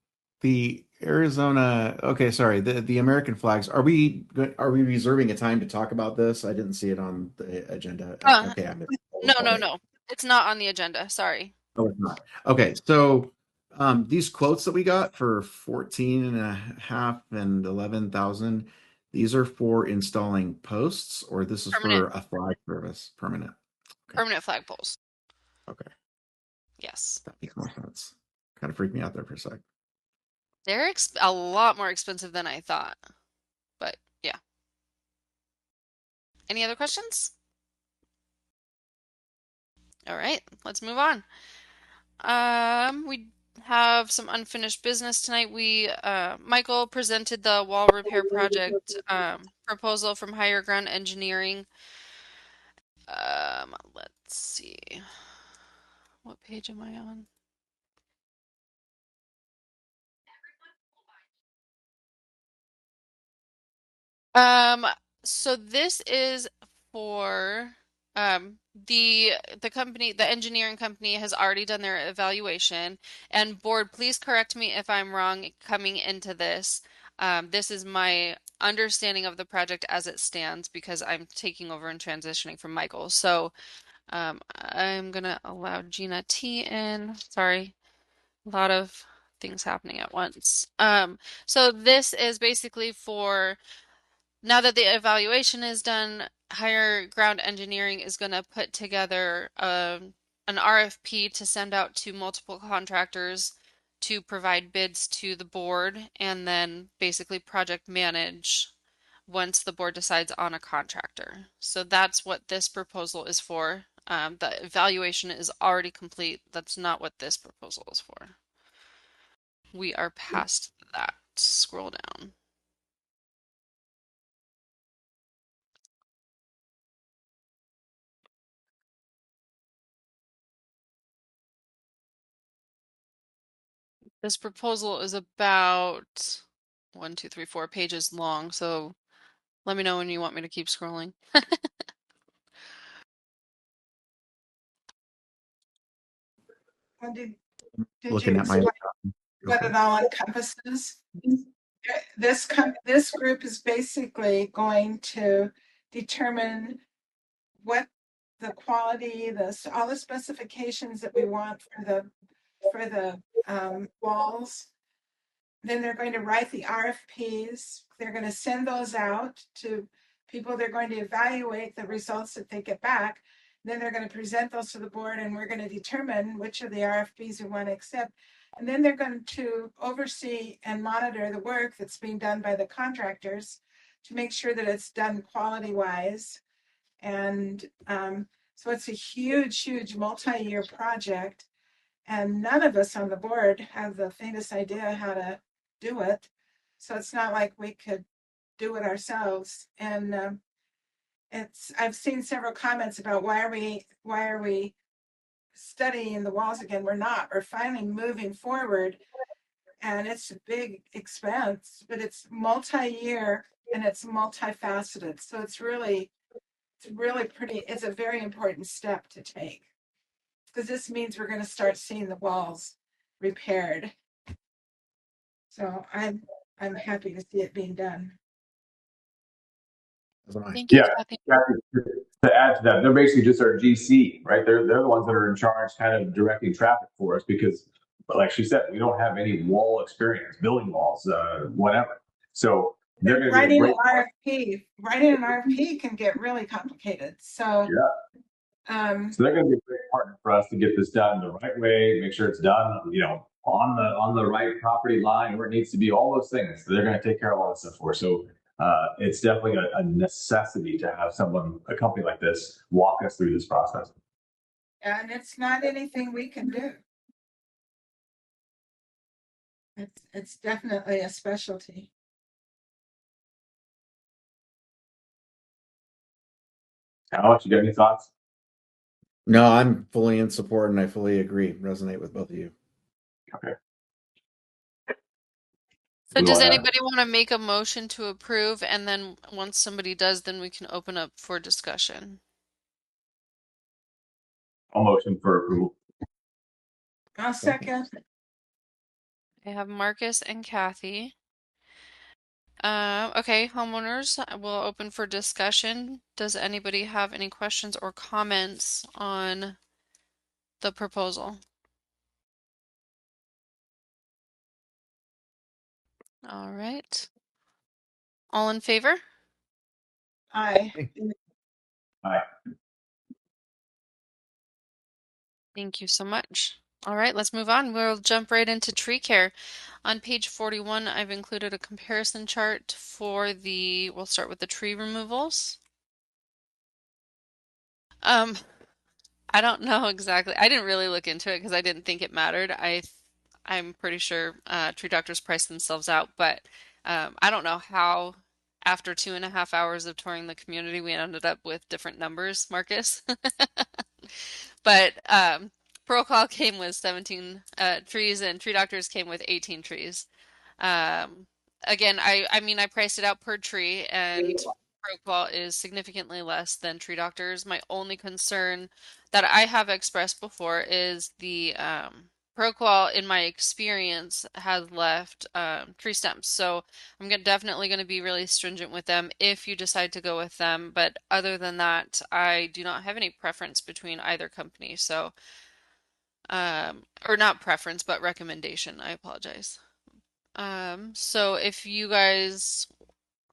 the Arizona, okay, sorry, the American flags. Are we reserving a time to talk about this? I didn't see it on the agenda. Uh, Okay, I missed No, all no, right. no. It's not on the agenda. Sorry. Oh, it's not. Okay, so these quotes that we got for 14 and a half and 11,000, these are for installing posts, or this is Permanent for a flag service, permanent. Okay, permanent flagpoles. okay, Yes. that makes more sense. Kind of freaked me out there for a sec. They're ex a lot more expensive than I thought. But yeah. Any other questions? All right, let's move on. We have some unfinished business tonight. Michael presented the wall repair project proposal from Higher Ground Engineering. Let's see. What page am I on? Um, so this is for the company, the engineering company has already done their evaluation. And board, please correct me if I'm wrong coming into this. This is my understanding of the project as it stands because I'm taking over and transitioning from Michael. So I'm gonna allow Gina T in. Sorry, a lot of things happening at once. So this is basically for now that the evaluation is done, Higher Ground Engineering is going to put together an RFP to send out to multiple contractors to provide bids to the board and then basically project manage once the board decides on a contractor. So that's what this proposal is for. The evaluation is already complete. That's not what this proposal is for. We are past that. Scroll down. This proposal is about 1, 2, 3, 4 pages long, so let me know when you want me to keep scrolling. And did you Looking at my, explain go what for it it. all encompasses? This group is basically going to determine what the quality, all the specifications that we want for the walls. Then they're going to write the RFPs. They're going to send those out to people. They're going to evaluate the results that they get back. Then they're going to present those to the board, and we're going to determine which of the RFPs we want to accept. And then they're going to oversee and monitor the work that's being done by the contractors to make sure that it's done quality wise. And so it's a huge, huge multi-year project. And none of us on the board have the faintest idea how to do it. So it's not like we could do it ourselves. And I've seen several comments about why are we studying the walls again? We're not. We're finally moving forward, and it's a big expense, but it's multi-year. and it's multifaceted. So it's really pretty. It's a very important step to take because this means we're going to start seeing the walls repaired. So I'm happy to see it being done. Thank you, Yeah, Kathy. to add to that, they're basically just our GC, right? They're the ones that are in charge, kind of directing traffic for us because, like she said, we don't have any wall experience, building walls, whatever. So they're going to be a Writing an great. Writing an RFP can get really complicated. So Yeah. So they're going to be a great partner for us to get this done the right way, make sure it's done, on the right property line where it needs to be, all those things. They're going to take care of all that stuff for us. So it's definitely a necessity to have a company like this, walk us through this process. And it's not anything we can do. It's definitely a specialty. Alex, you got any thoughts? No, I'm fully in support and I fully agree, resonate with both of you. Okay. So does anybody want to make a motion to approve? And then once somebody does, then we can open up for discussion. I'll motion for approval. I'll second. I have Marcus and Kathy. Okay, homeowners, we'll open for discussion. Does anybody have any questions or comments on the proposal? All right. All in favor? Aye. Aye. Thank you so much. All right, let's move on. We'll jump right into tree care. On page 41, I've included a comparison chart for we'll start with the tree removals. I don't know exactly. I didn't really look into it because I didn't think it mattered. I'm pretty sure tree doctors price themselves out, but I don't know how after 2.5 hours of touring the community we ended up with different numbers, Marcus. But Protocol came with 17 trees and Tree Doctors came with 18 trees. Again, I mean I priced it out per tree and Protocol is significantly less than Tree Doctors. My only concern that I have expressed before is the Proqual, in my experience, has left tree stems. So I'm definitely going to be really stringent with them if you decide to go with them. But other than that, I do not have any preference between either company. So, or not preference, but recommendation. I apologize. So if you guys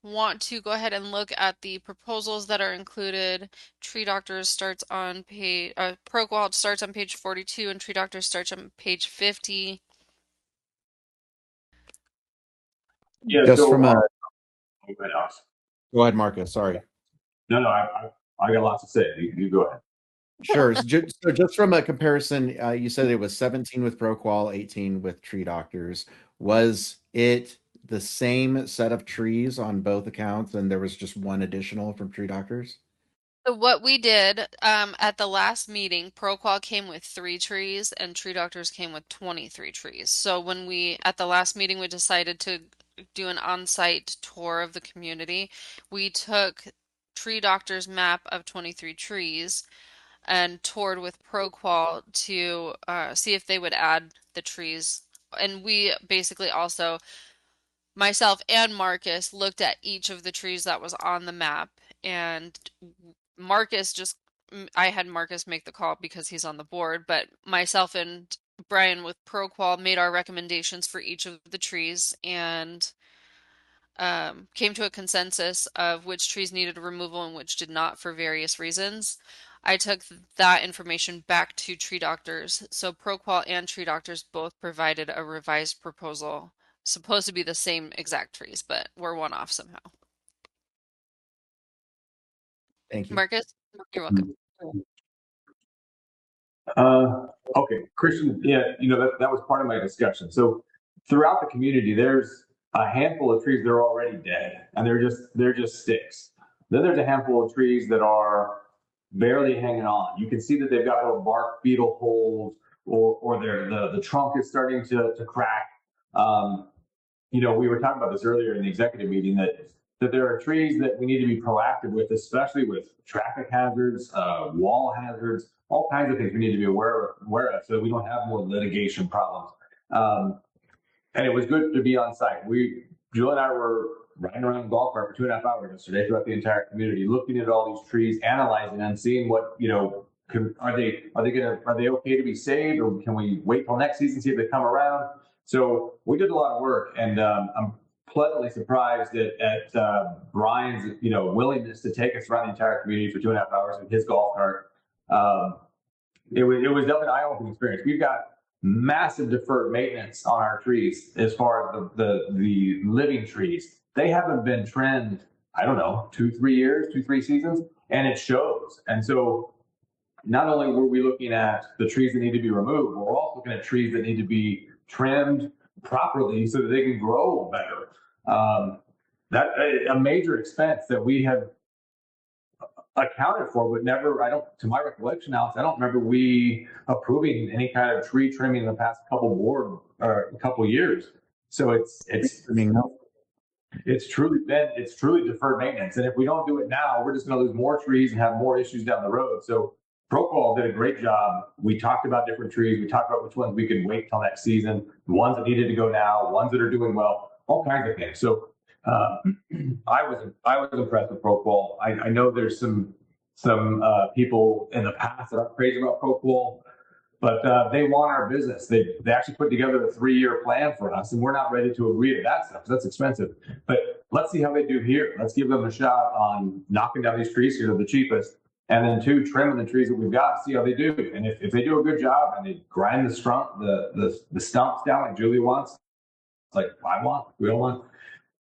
want to go ahead and look at the proposals that are included, Tree Doctors starts on page, Proqual starts on page 42 and Tree Doctors starts on page 50. Yeah, Just so from a go ahead, Marcus. Sorry. No, I got lots to say. You go ahead. Sure. So just from a comparison, you said it was 17 with ProQual, 18 with Tree Doctors. Was it the same set of trees on both accounts, and there was just one additional from Tree Doctors? So what we did at the last meeting, ProQual came with 3 trees and Tree Doctors came with 23 trees. So when at the last meeting, we decided to do an on-site tour of the community. We took Tree Doctors map of 23 trees and toured with ProQual to see if they would add the trees. And we basically also, myself and Marcus, looked at each of the trees that was on the map. And I had Marcus make the call because he's on the board, but myself and Brian with ProQual made our recommendations for each of the trees and came to a consensus of which trees needed removal and which did not for various reasons. I took that information back to Tree Doctors. So ProQual and Tree Doctors both provided a revised proposal, supposed to be the same exact trees, but we're one off somehow. Thank you. Marcus, you're welcome. Okay, Christian. Yeah, that was part of my discussion. So throughout the community, there's a handful of trees that are already dead, and they're just sticks. Then there's a handful of trees that are barely hanging on. You can see that they've got little bark beetle holes, or the trunk is starting to crack. We were talking about this earlier in the executive meeting that that there are trees that we need to be proactive with, especially with traffic hazards, wall hazards, all kinds of things we need to be aware of so we don't have more litigation problems. And it was good to be on site. Jill and I were riding around the golf cart for 2.5 hours yesterday throughout the entire community, looking at all these trees, analyzing them, seeing what, are they okay to be saved, or can we wait till next season, see if they come around? So we did a lot of work, and I'm pleasantly surprised at Brian's willingness to take us around the entire community for 2.5 hours in his golf cart. It was definitely an eye-opening experience. We've got massive deferred maintenance on our trees as far as the living trees. They haven't been trimmed, I don't know, 2-3 years, 2-3 seasons, and it shows. And so not only were we looking at the trees that need to be removed, we're also looking at trees that need to be trimmed properly so that they can grow better. That a major expense that we have accounted for, but never, to my recollection, Alex, I don't remember we approving any kind of tree trimming in the past couple years. So it's truly deferred maintenance. And if we don't do it now, we're just going to lose more trees and have more issues down the road. So Proqual did a great job. We talked about different trees. We talked about which ones we could wait till next season, the ones that needed to go now, ones that are doing well, all kinds of things. So I was impressed with Proqual. I know there's some people in the past that aren't crazy about Proqual, but they want our business. They actually put together a 3-year plan for us, and we're not ready to agree to that stuff because that's expensive. But let's see how they do here. Let's give them a shot on knocking down these trees because they're the cheapest, and then 2, trimming the trees that we've got. See how they do. And if they do a good job and they grind the stumps down like Julie wants, like we don't want.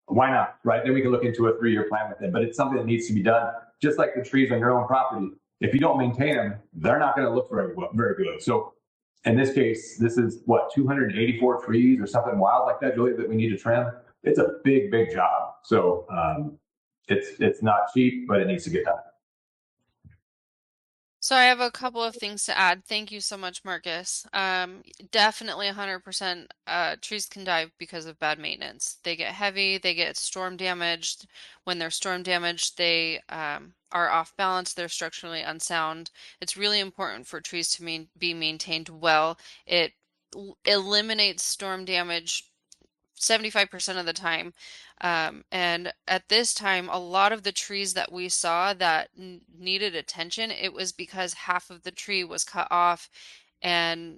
Why not, right? Then we can look into a 3-year plan with them. But it's something that needs to be done, just like the trees on your own property. If you don't maintain them, they're not going to look very good. So in this case, this is 284 trees or something wild like that, Julie, that we need to trim. It's a big, big job. So it's not cheap, but it needs to get done. So I have a couple of things to add. Thank you so much, Marcus. Definitely 100%, trees can die because of bad maintenance. They get heavy, they get storm damaged. When they're storm damaged, they are off balance, they're structurally unsound. It's really important for trees to be maintained well. It eliminates storm damage 75% of the time. And at this time, a lot of the trees that we saw that needed attention, it was because half of the tree was cut off I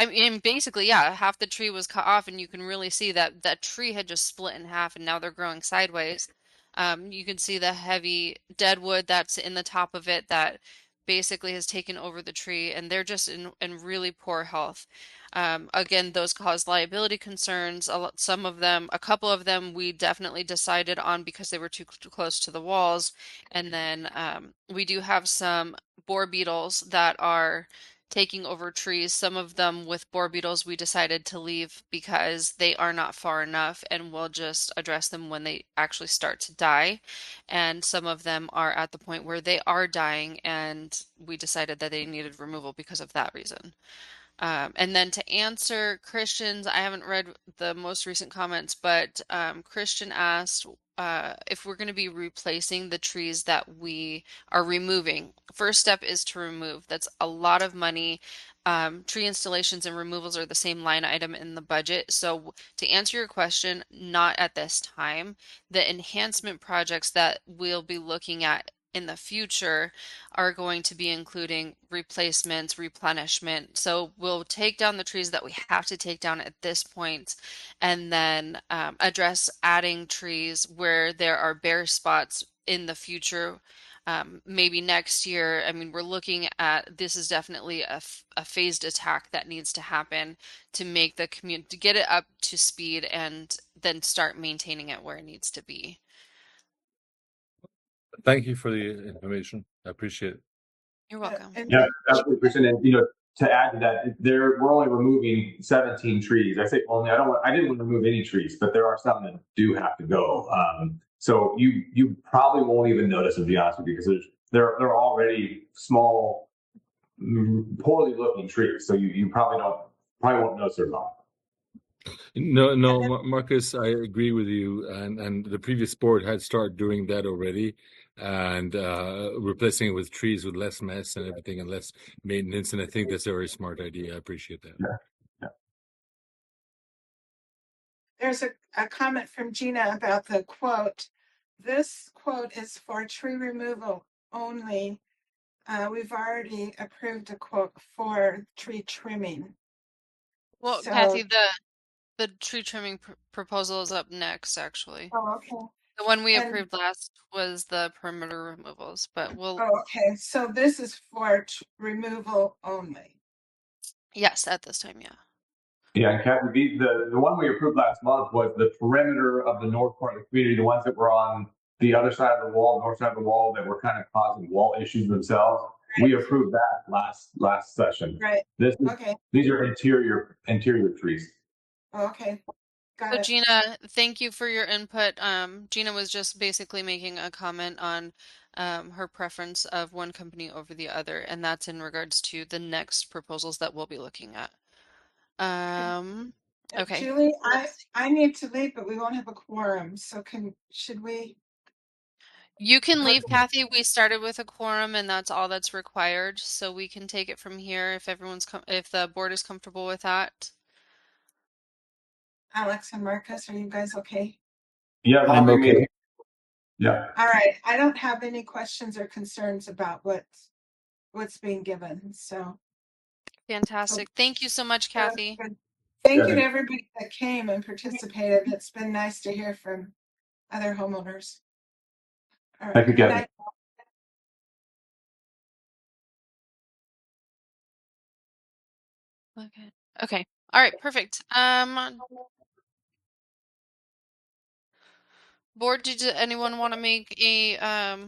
mean, basically, yeah, half the tree was cut off, and you can really see that that tree had just split in half, and now they're growing sideways. You can see the heavy dead wood that's in the top of it that basically has taken over the tree, and they're just in really poor health. Again, those cause liability concerns. A couple of them, we definitely decided on because they were too close to the walls. And then we do have some boar beetles that are taking over trees. Some of them with boar beetles we decided to leave because they are not far enough, and we'll just address them when they actually start to die. And some of them are at the point where they are dying, and we decided that they needed removal because of that reason. And then to answer Christian's, I haven't read the most recent comments, but Christian asked if we're going to be replacing the trees that we are removing. First step is to remove. That's a lot of money. Tree installations and removals are the same line item in the budget. So to answer your question, not at this time. The enhancement projects that we'll be looking at in the future are going to be including replacements, replenishment. So we'll take down the trees that we have to take down at this point, and then address adding trees where there are bare spots in the future. Maybe next year. I mean, we're looking at, this is definitely a phased attack that needs to happen to make the community, to get it up to speed and then start maintaining it where it needs to be. Thank you for the information. I appreciate it. You're welcome. Yeah, absolutely, Christian. And to add to that, we're only removing 17 trees. I say only. I didn't want to remove any trees, but there are some that do have to go. So you probably won't even notice, to be honest with you, because they're already small, poorly looking trees. So you probably won't notice they're gone. No, Marcus, I agree with you. And the previous board had started doing that already, and replacing it with trees with less mess and everything and less maintenance. And I think that's a very smart idea. I appreciate that. Yeah. There's a comment from Gina about the quote. This quote is for tree removal only. We've already approved a quote for tree trimming. Well, So, Kathy, the tree trimming proposal is up next, actually. oh, okay. The one we And, approved last was the perimeter removals, but we'll, oh, okay. So this is for removal only. yes, at this time, yeah. Yeah, and Captain, the one we approved last month was the perimeter of the north part of the community, the ones that were on the other side of the wall, north side of the wall, that were kind of causing wall issues themselves. We approved that last session. Right. This is, Okay. these are interior trees. Okay. Got So it. Gina, thank you for your input. Gina was just basically making a comment on her preference of one company over the other, and that's in regards to the next proposals that we'll be looking at. Okay. Julie, I need to leave, but we won't have a quorum. So should we? You can leave, Kathy. We started with a quorum, and that's all that's required. So we can take it from here if if the board is comfortable with that. Alex and Marcus, are you guys okay? Yeah, as long I'm as we okay. maintain. Yeah. All right. I don't have any questions or concerns about what's being given. So Fantastic. Thank you so much, Kathy. thank you to everybody that came and participated. It's been nice to hear from other homeowners. All right. Thank you, Good Kevin. night. Okay. Okay. All right. Perfect. Board, did anyone want to make a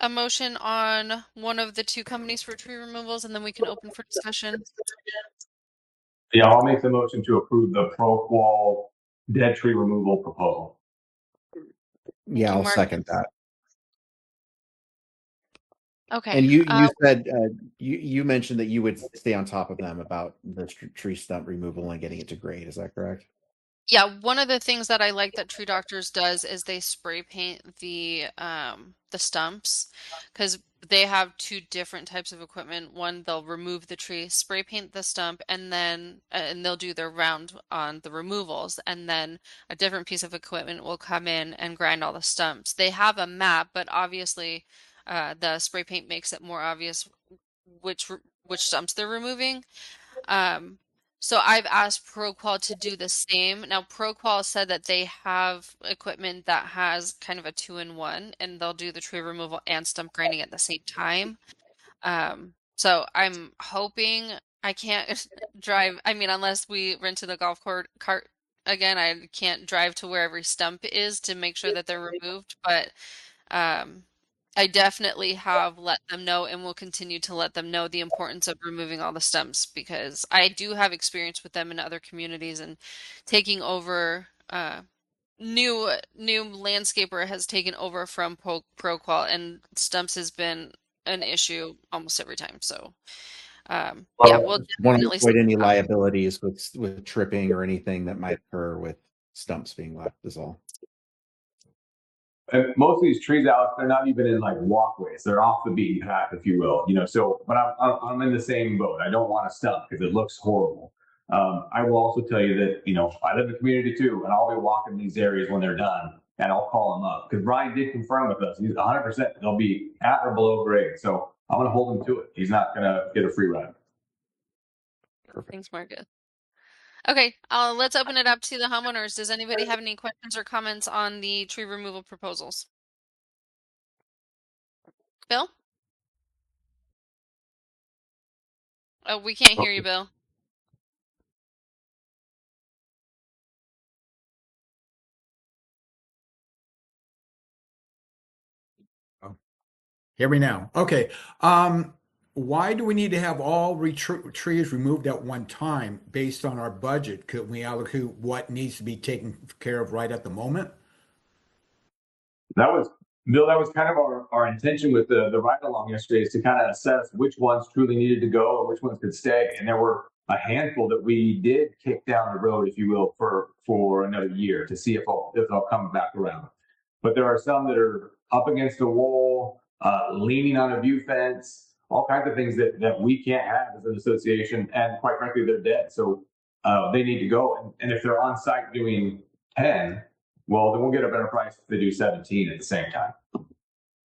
motion on one of the two companies for tree removals, and then we can open for discussion? Yeah, I'll make the motion to approve the ProQual dead tree removal proposal. Thank Yeah, you, I'll Mark. second that. Okay. And you said you mentioned that you would stay on top of them about the tree stump removal and getting it to grade. Is that correct? Yeah, one of the things that I like that Tree Doctors does is they spray paint the stumps, because they have two different types of equipment. One, they'll remove the tree, spray paint the stump, and then and they'll do their round on the removals, and then a different piece of equipment will come in and grind all the stumps. They have a map, but obviously the spray paint makes it more obvious which stumps they're removing. Um, so I've asked ProQual to do the same. Now, ProQual said that they have equipment that has kind of a two-in-one, and they'll do the tree removal and stump grinding at the same time. So I'm hoping I can't drive. I mean, unless we rented a cart again, I can't drive to where every stump is to make sure that they're removed. But um, I definitely have let them know and will continue to let them know the importance of removing all the stumps, because I do have experience with them in other communities, and taking over new landscaper has taken over from ProQual, and stumps has been an issue almost every time. So yeah, we'll Just want to definitely avoid any liabilities with tripping or anything that might occur with stumps being left is all. And most of these trees, Alex, they're not even in like walkways. They're off the beaten path, if you will. So, but I'm in the same boat. I don't want to stump because it looks horrible. I will also tell you that I live in the community too, and I'll be walking these areas when they're done, and I'll call them up because Brian did confirm with us. He's 100%. They'll be at or below grade. So I'm going to hold him to it. He's not going to get a free ride. Perfect. Thanks, Marcus. Okay, let's open it up to the homeowners. Does anybody have any questions or comments on the tree removal proposals? Bill? Oh, we can't hear you, Bill. Hear me now. Okay. Why do we need to have all trees removed at one time based on our budget? Could we allocate what needs to be taken care of right at the moment? That was Bill. That was kind of our intention with the ride along yesterday, is to kind of assess which ones truly needed to go and which ones could stay. And there were a handful that we did kick down the road, if you will, for another year to see if they'll come back around. But there are some that are up against a wall, leaning on a view fence, all kinds of things that we can't have as an association. And quite frankly, they're dead. So they need to go. And if they're on site doing 10, well, then we'll get a better price if they do 17 at the same time.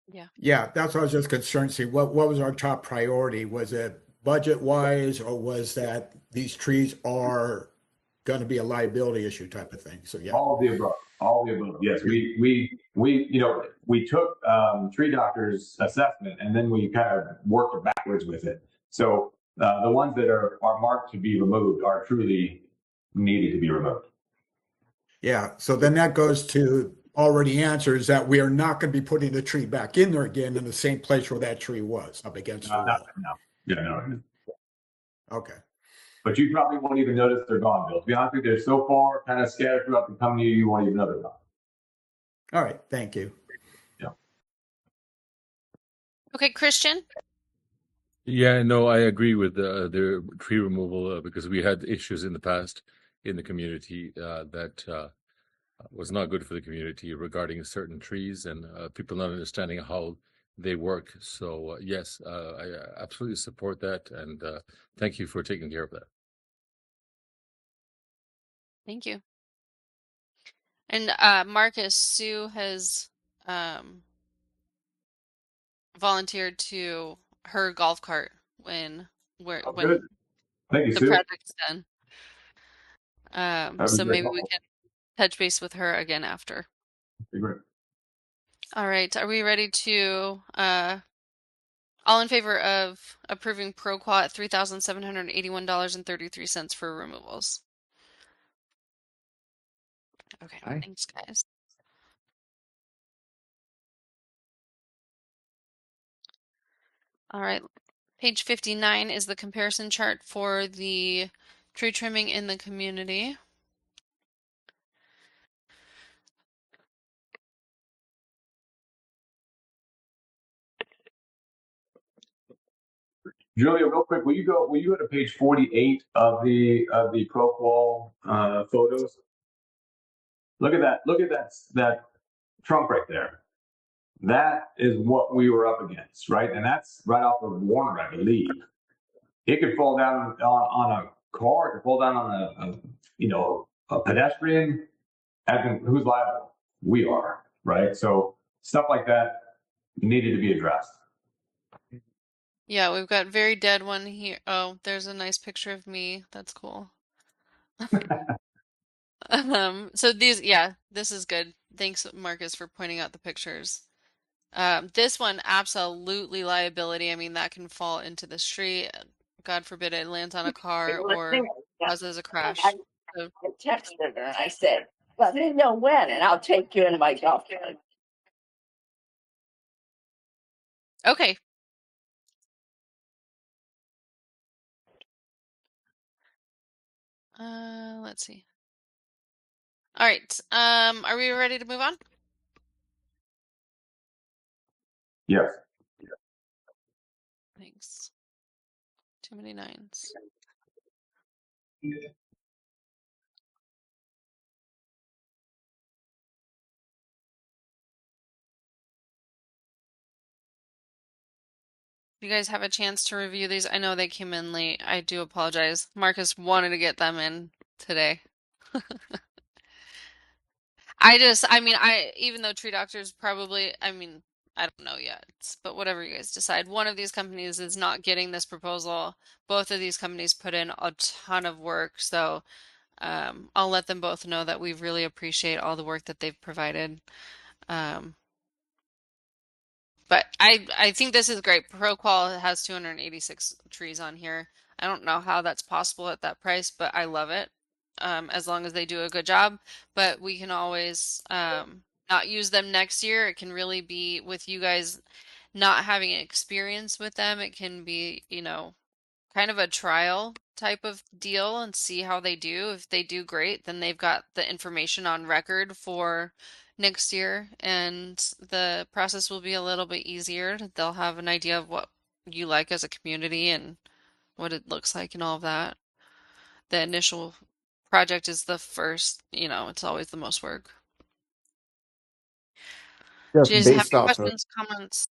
Yeah. Yeah, that's what I was just concerned. See, what was our top priority? Was it budget wise, or was that these trees are going to be a liability issue type of thing? So yeah. All of the above. All of the above. Yes, we took tree doctor's assessment and then we kind of worked backwards with it. So the ones that are marked to be removed are truly needed to be removed. Yeah. So then that goes to already answers that we are not going to be putting the tree back in there again in the same place where that tree was up against the wall. No. Yeah, no. Okay. But you probably won't even notice they're gone, Bill. To be honest with you, they're so far kind of scattered throughout the company, you won't even know they're gone. All right. Thank you. Yeah. Okay, Christian? Yeah, no, I agree with the tree removal because we had issues in the past in the community that was not good for the community regarding certain trees and people not understanding how they work. So yes, I absolutely support that, and thank you for taking care of that. Thank you. And Marcus, Sue has volunteered to her golf cart when Good. Thank you, the Sue. project's done. So maybe we can touch base with her again after. Great. All right. Are we ready to all in favor of approving ProQual at $3,781.33 for removals? Okay. Aye. Thanks, guys. All right. Page 59 is the comparison chart for the tree trimming in the community. Julia, real quick, will you go to page 48 of the ProQual photos? Look at that trunk right there. That is what we were up against, right? And that's right off of Warner, I believe. It could fall down on a car, it could fall down on a pedestrian. And who's liable? We are, right? So stuff like that needed to be addressed. Yeah, we've got very dead one here. Oh, there's a nice picture of me. That's cool. So this is good. Thanks, Marcus, for pointing out the pictures. This one, absolutely liability. I mean, that can fall into the street. God forbid it lands on a car or causes a crash. So, I texted her and I said, let me know when and I'll take you in my golf cart. okay. Let's see. All right. Are we ready to move on? Yes. Thanks. Too many nines. You guys have a chance to review these. I know they came in late. I do apologize. Marcus wanted to get them in today. Even though Tree Doctors probably, I don't know yet, but whatever you guys decide. One of these companies is not getting this proposal. Both of these companies put in a ton of work, so I'll let them both know that we really appreciate all the work that they've provided. But I think this is great. ProQual has 286 trees on here. I don't know how that's possible at that price, but I love it. As long as they do a good job. But we can always not use them next year. It can really be with you guys not having experience with them. It can be, kind of a trial type of deal and see how they do. If they do great, then they've got the information on record for next year, and the process will be a little bit easier. They'll have an idea of what you like as a community and what it looks like and all of that. the initial project is the first, it's always the most work. Do you Just guys have based any off of questions, comments?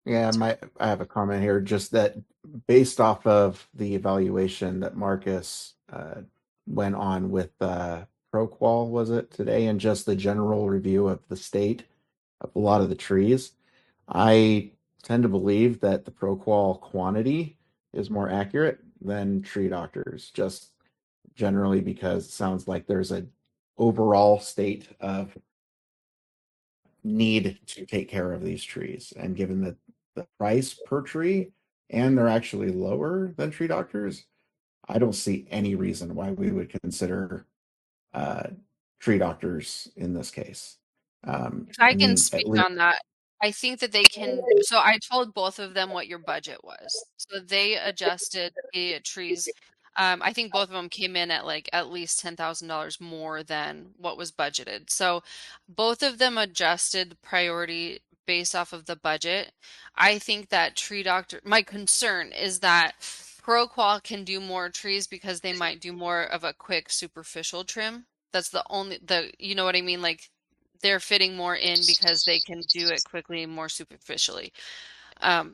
Yeah, I have a comment here. Just that based off of the evaluation that Marcus went on with ProQual, was it today, and just the general review of the state of a lot of the trees, I tend to believe that the ProQual quantity is more accurate than Tree Doctors, just generally because it sounds like there's a overall state of need to take care of these trees. And given that the price per tree and they're actually lower than Tree Doctors, I don't see any reason why we would consider uh, Tree Doctors in this case. If I I can mean, at speak least on that, I think that they can. So I told both of them what your budget was. So they adjusted the trees. I think both of them came in at like at least $10,000 more than what was budgeted. So both of them adjusted the priority based off of the budget. I think that Tree Doctor, my concern is that ProQual can do more trees because they might do more of a quick superficial trim. That's you know what I mean? Like they're fitting more in because they can do it quickly and more superficially.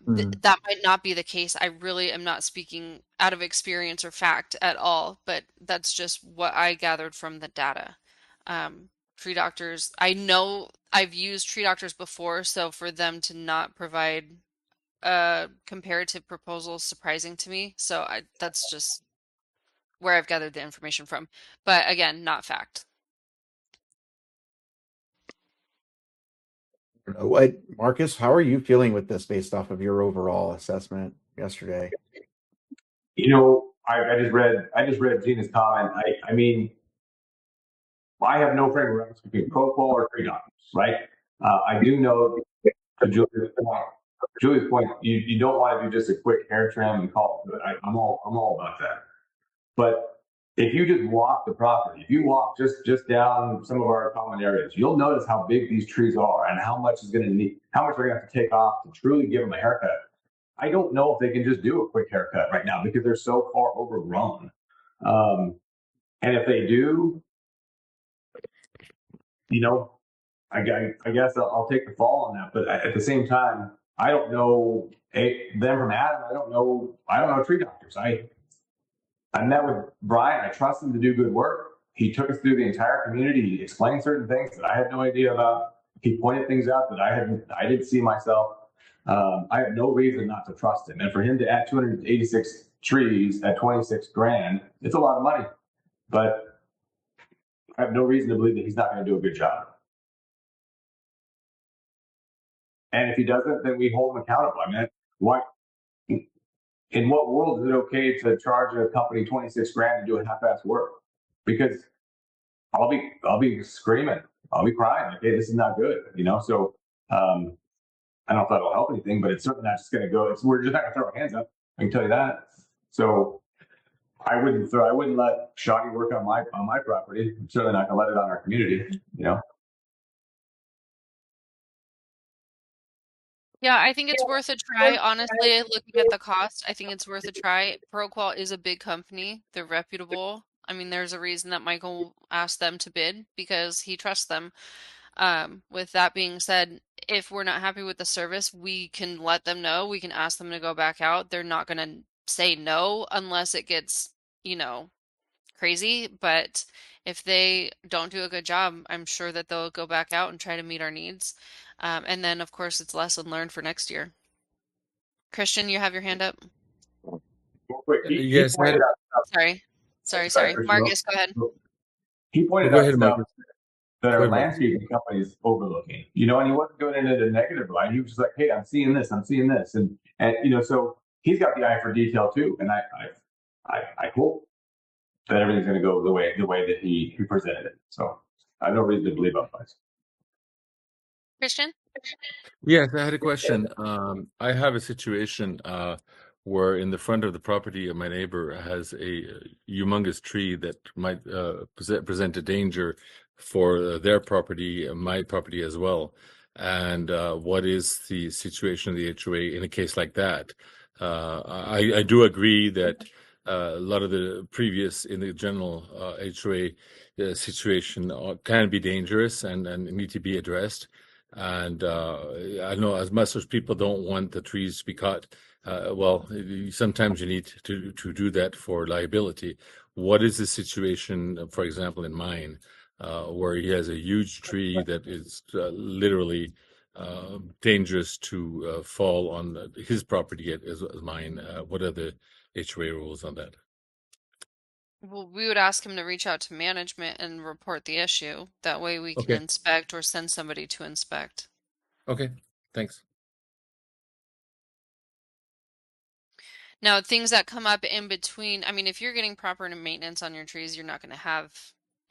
mm, That might not be the case. I really am not speaking out of experience or fact at all, but that's just what I gathered from the data. Tree doctors, I know I've used tree doctors before, so for them to not provide a comparative proposal is surprising to me. So that's just where I've gathered the information from. But again, not fact. what, Marcus, how are you feeling with this based off of your overall assessment yesterday? I just read Gina's comment. I mean, I have no frame of reference between ProQual or Tree Doctors, right? I do know, to Julie's point, you don't want to do just a quick hair trim and call it good. I'm all about that. But if you just walk the property, if you walk just down some of our common areas, you'll notice how big these trees are and how much how much they're going to have to take off to truly give them a haircut. I don't know if they can just do a quick haircut right now because they're so far overgrown. And if they do, I guess I'll take the fall on that. But at the same time, I don't know them from Adam. I don't know tree doctors. I met with Brian. I trust him to do good work. He took us through the entire community. He explained certain things that I had no idea about. He pointed things out that I didn't see myself. I have no reason not to trust him. And for him to add 286 trees at 26 grand, it's a lot of money. But I have no reason to believe that he's not going to do a good job. And if he doesn't, then we hold him accountable. I mean, why? In what world is it okay to charge a company 26 grand to do a half-ass work? Because I'll be screaming, I'll be crying, like, hey, this is not good, So I don't know if that'll help anything, but it's certainly not just going to go. We're just not going to throw our hands up. I can tell you that. So I wouldn't let shoddy work on my property. I'm certainly not going to let it on our community. Yeah, I think it's worth a try. Honestly, looking at the cost, I think it's worth a try. ProQual is a big company. They're reputable. I mean, there's a reason that Michael asked them to bid because he trusts them. With that being said, if we're not happy with the service, we can let them know. We can ask them to go back out. They're not going to say no unless it gets, crazy. But if they don't do a good job, I'm sure that they'll go back out and try to meet our needs. And then, of course, it's lesson learned for next year. Christian, you have your hand up. Quick, he Yes, pointed out stuff. Sorry. Marcus, go ahead. He pointed go out ahead, stuff Marcus. that Go our ahead, Marcus. landscaping company is overlooking, and he wasn't going into the negative line. He was just like, hey, I'm seeing this, and so he's got the eye for detail too. And I hope that everything's going to go the way that he presented it. So I have no reason to believe otherwise. Christian? Yes, I had a question. I have a situation where in the front of the property my neighbor has a humongous tree that might present a danger for their property, my property as well. And what is the situation of the HOA in a case like that? I do agree that a lot of the previous in the general HOA situation can be dangerous and need to be addressed. And I know as much as people don't want the trees to be cut, well, sometimes you need to do that for liability. What is the situation, for example, in mine, where he has a huge tree that is literally dangerous to fall on his property as mine? What are the HOA rules on that? Well, we would ask him to reach out to management and report the issue. That way we can Okay. inspect or send somebody to inspect. Okay. Thanks. Now, things that come up in between, I mean, if you're getting proper maintenance on your trees, you're not going to have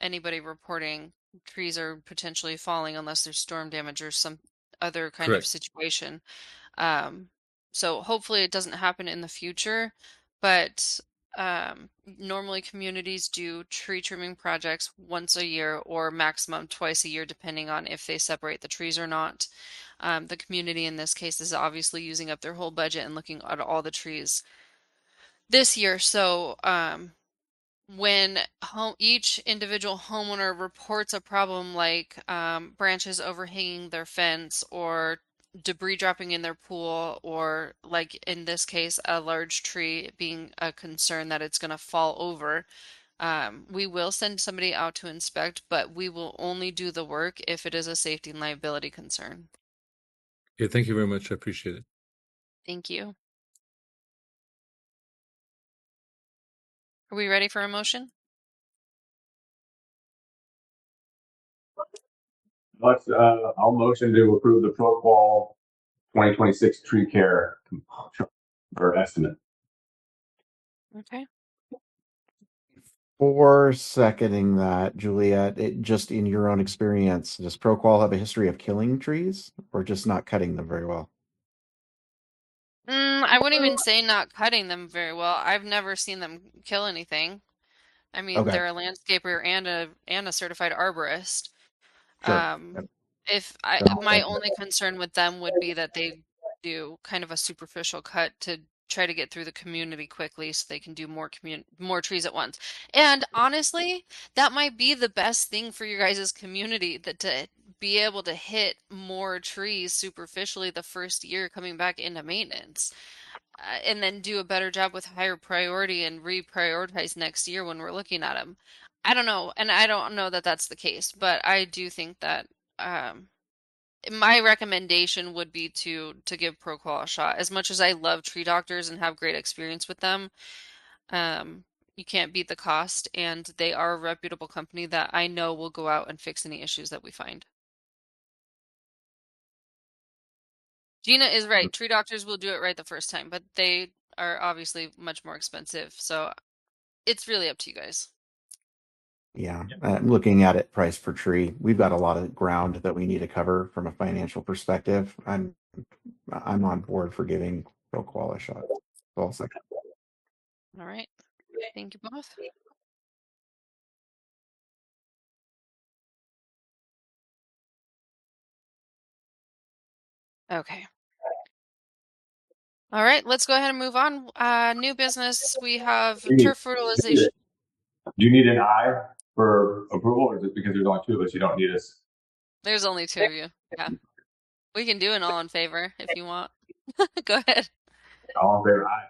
anybody reporting trees are potentially falling unless there's storm damage or some other kind of Correct. situation. Um, so hopefully it doesn't happen in the future, but normally communities do tree trimming projects once a year or maximum twice a year, depending on if they separate the trees or not. The community in this case is obviously using up their whole budget and looking at all the trees this year. So when each individual homeowner reports a problem like branches overhanging their fence or debris dropping in their pool, or like in this case, a large tree being a concern that it's going to fall over, we will send somebody out to inspect, but we will only do the work if it is a safety and liability concern. Yeah, thank you very much. I appreciate it. Thank you. Are we ready for a motion? I'll motion to approve the pro qual 2026 tree care or estimate. Okay. For seconding that, Juliet, just in your own experience, does ProQual have a history of killing trees or just not cutting them very well? I wouldn't even say not cutting them very well. I've never seen them kill anything. I mean, Okay, they're a landscaper and a certified arborist. sure. Um, Yep. if Sounds my good. only concern with them would be that they do kind of a superficial cut to try to get through the community quickly so they can do more trees at once. And honestly, that might be the best thing for your guys' community, that to be able to hit more trees superficially the first year coming back into maintenance. And then do a better job with higher priority and reprioritize next year when we're looking at them. I don't know, and I don't know that that's the case, but I do think that um, my recommendation would be to give ProQual a shot. As much as I love tree doctors and have great experience with them, you can't beat the cost, and they are a reputable company that I know will go out and fix any issues that we find. Gina is right. Tree doctors will do it right the first time, but they are obviously much more expensive. So it's really up to you guys. Yeah, looking at it price per tree, we've got a lot of ground that we need to cover from a financial perspective. I'm on board for giving ProQual a shot. So I'll second. All right. Thank you both. Okay. All right, let's go ahead and move on. New business, we have turf fertilization. Do you need an aye for approval, or is it because there's only two of us, you don't need us? There's only two of you. Yeah. We can do an all in favor if you want. Go ahead. All in favor, aye.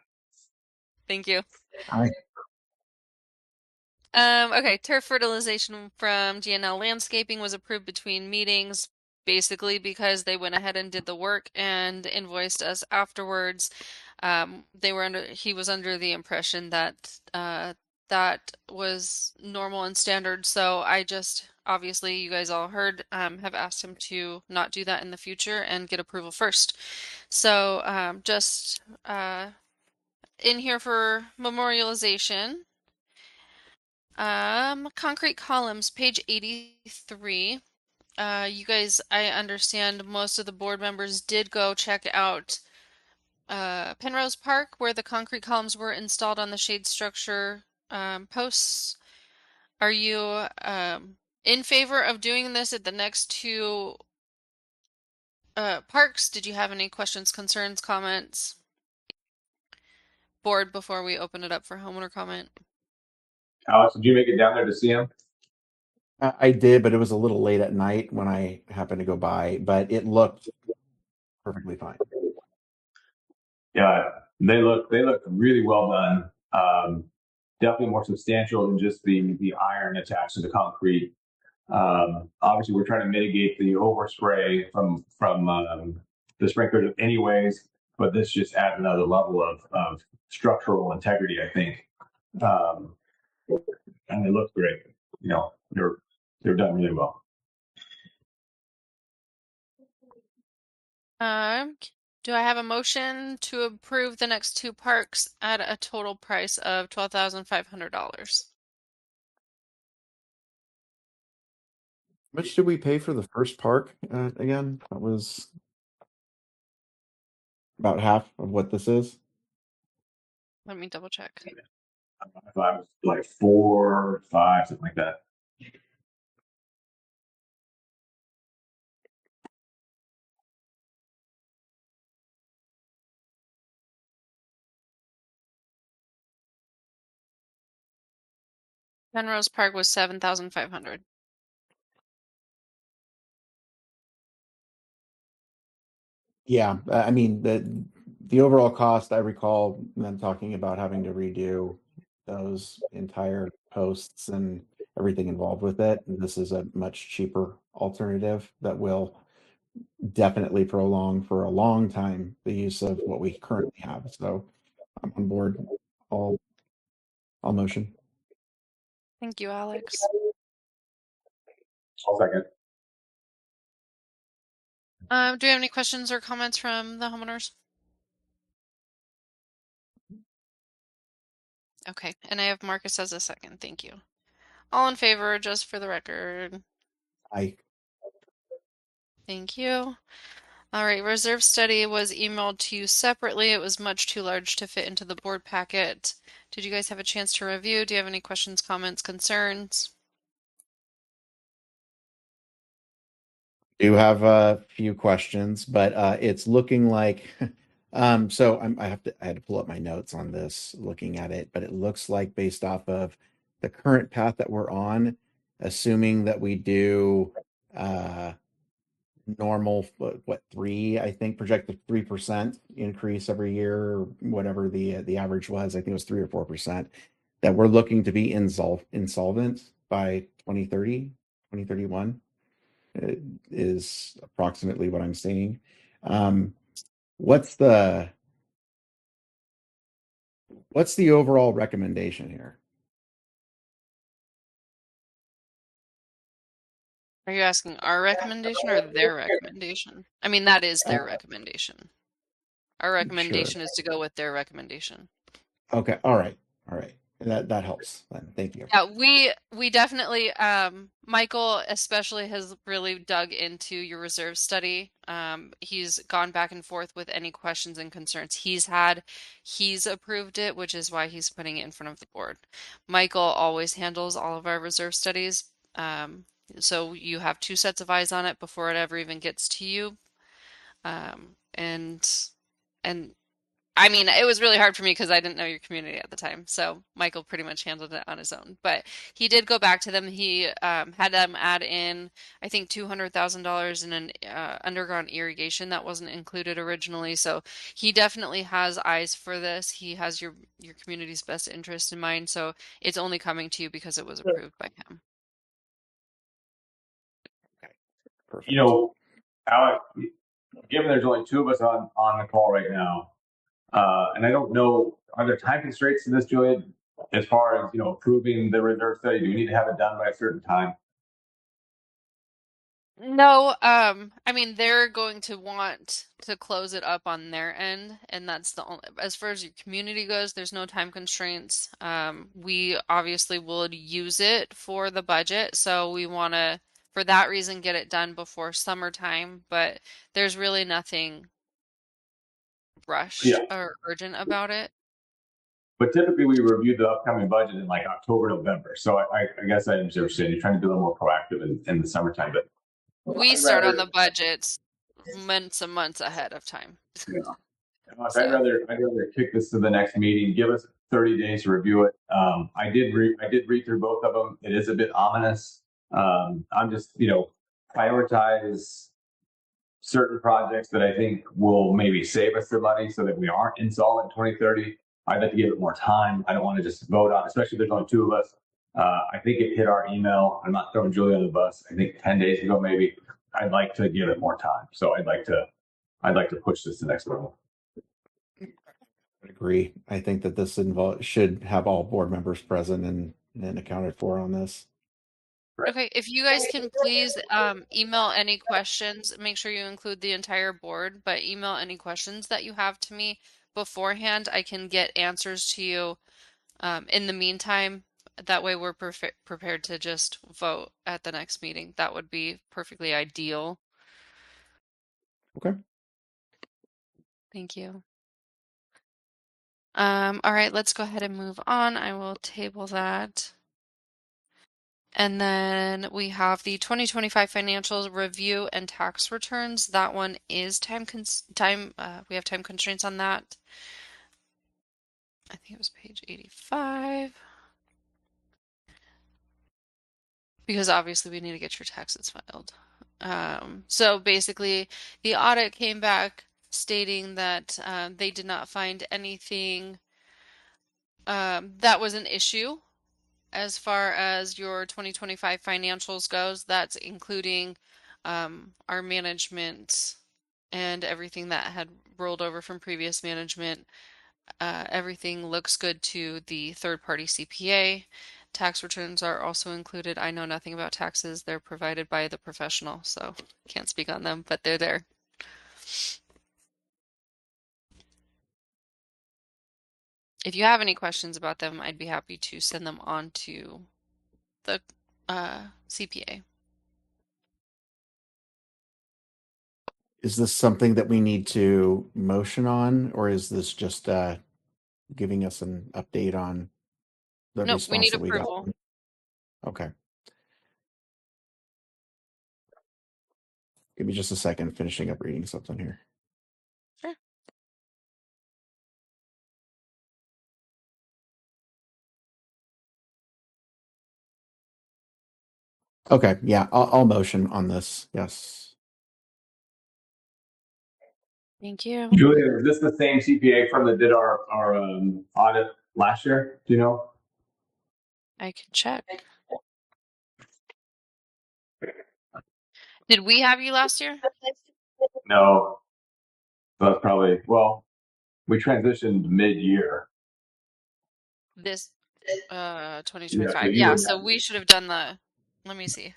Thank you. Aye. Okay, turf fertilization from GNL Landscaping was approved between meetings, basically because they went ahead and did the work and invoiced us afterwards. He was under the impression that that was normal and standard. So I just, obviously, you guys all heard, have asked him to not do that in the future and get approval first. So just in here for memorialization. Concrete columns, page 83. You guys, I understand most of the board members did go check out Penrose Park, where the concrete columns were installed on the shade structure posts. Are you in favor of doing this at the next two parks? Did you have any questions, concerns, comments? board before we open it up for homeowner comment. Alex, did you make it down there to see him? I did, but it was a little late at night when I happened to go by, but it looked perfectly fine. Yeah, they look really well done. Definitely more substantial than just the iron attached to the concrete. Obviously, we're trying to mitigate the overspray from the sprinklers anyways, but this just adds another level of structural integrity, I think. And it looks great. You know, they're done really well. Do I have a motion to approve the next two parks at a total price of $12,500? How much did we pay for the first park again? That was about half of what this is. Let me double check. If I was like 4, 5, something like that. Penrose Park was 7,500. Yeah, I mean the overall cost. I recall them talking about having to redo those entire posts and everything involved with it. And this is a much cheaper alternative that will definitely prolong for a long time the use of what we currently have. So I'm on board. All motion. Thank you, Alex. I'll second. Do you have any questions or comments from the homeowners? Okay, and I have Marcus as a second. Thank you. All in favor, just for the record. I Thank you. All right, reserve study was emailed to you separately. It was much too large to fit into the board packet. Did you guys have a chance to review? Do you have any questions, comments, concerns? do have a few questions, but it's looking like so I had to pull up my notes on this looking at it, but it looks like based off of the current path that we're on, assuming that we do normal what 3, I think projected 3% increase every year, or whatever the average was. I think it was 3 or 4%, that we're looking to be insolvent by 2030, 2031 is approximately what I'm seeing. What's the overall recommendation here? Are you asking our recommendation or their recommendation? I mean, that is their recommendation. Our Sure. recommendation is to go with their recommendation. Okay. All right. That helps then. Thank you. Yeah, we definitely Michael especially has really dug into your reserve study. He's gone back and forth with any questions and concerns he's had. He's approved it, which is why he's putting it in front of the board. Michael always handles all of our reserve studies. So you have two sets of eyes on it before it ever even gets to you. And I mean, it was really hard for me because I didn't know your community at the time. So Michael pretty much handled it on his own. But he did go back to them. He had them add in, I think, $200,000 in an underground irrigation that wasn't included originally. So he definitely has eyes for this. He has your community's best interest in mind. So it's only coming to you because it was approved by him. Perfect. You know, Alex, given there's only 2 of us on the call right now, and I don't know, are there time constraints to this, Julian, as far as, approving the reserve study? Do we need to have it done by a certain time? No, I mean, they're going to want to close it up on their end, and that's the only, as far as your community goes, there's no time constraints. We obviously will use it for the budget, so we want to, for that reason, get it done before summertime, but there's really nothing rushed or urgent about it. But typically we review the upcoming budget in like October, November. So I guess I understand you're trying to be a little more proactive in the summertime, but We start on the budgets months and months ahead of time. Yeah. I'd So, rather kick this to the next meeting. Give us 30 days to review it. I did read through both of them. It is a bit ominous. I'm just, prioritize certain projects that I think will maybe save us the money so that we aren't insolvent in 2030. I'd like to give it more time. I don't want to just vote on, especially if there's only two of us. I think it hit our email. I'm not throwing Julie on the bus. I think 10 days ago, maybe. I'd like to give it more time. So I'd like to push this to the next level. I agree. I think that this should have all board members present and accounted for on this. okay, if you guys can please email any questions, make sure you include the entire board, but email any questions that you have to me beforehand. I can get answers to you in the meantime. That way we're prepared to just vote at the next meeting. That would be perfectly ideal. Okay. Thank you. All right, let's go ahead and move on. I will table that. And then we have the 2025 financial review and tax returns. That one is we have time constraints on that. I think it was page 85. Because obviously we need to get your taxes filed. So basically the audit came back stating that they did not find anything that was an issue as far as your 2025 financials goes. That's including our management and everything that had rolled over from previous management. Everything looks good to the third-party CPA. Tax returns are also included. I know nothing about taxes. They're provided by the professional, so can't speak on them, but they're there. If you have any questions about them, I'd be happy to send them on to the CPA. Is this something that we need to motion on, or is this just giving us an update on the Nope, we response need that we got? approval. Okay. Give me just a second, finishing up reading something here. Sure. Okay, yeah, I'll motion on this. Yes. Thank you. Julia, is this the same CPA firm that did our audit last year? Do you know? I can check. Did we have you last year? No. That's probably, well, we transitioned mid-year. This Yeah, so 2025. you Yeah, would so have. we should have done let me see.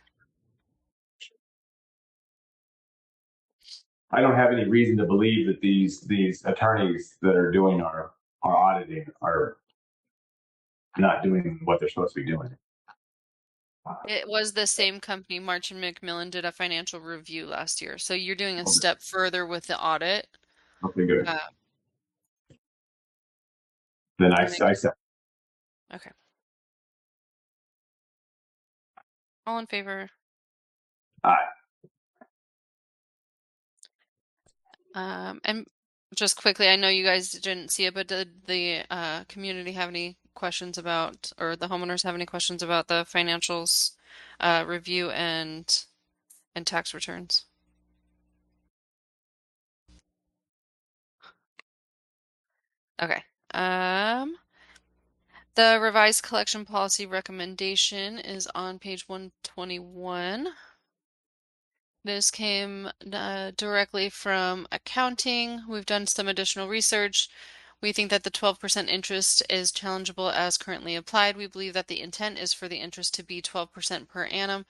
I don't have any reason to believe that these attorneys that are doing our auditing are not doing what they're supposed to be doing. It was the same company. March and McMillan did a financial review last year. So you're doing a step further with the audit. Okay, good. Uh, Then I said, okay. All in favor? aye. And just quickly, I know you guys didn't see it, but did the community have any questions about, or the homeowners have any questions about the financials review and tax returns? Okay. The revised collection policy recommendation is on page 121. This came directly from accounting. We've done some additional research. We think that the 12% interest is challengeable as currently applied. We believe that the intent is for the interest to be 12% per annum,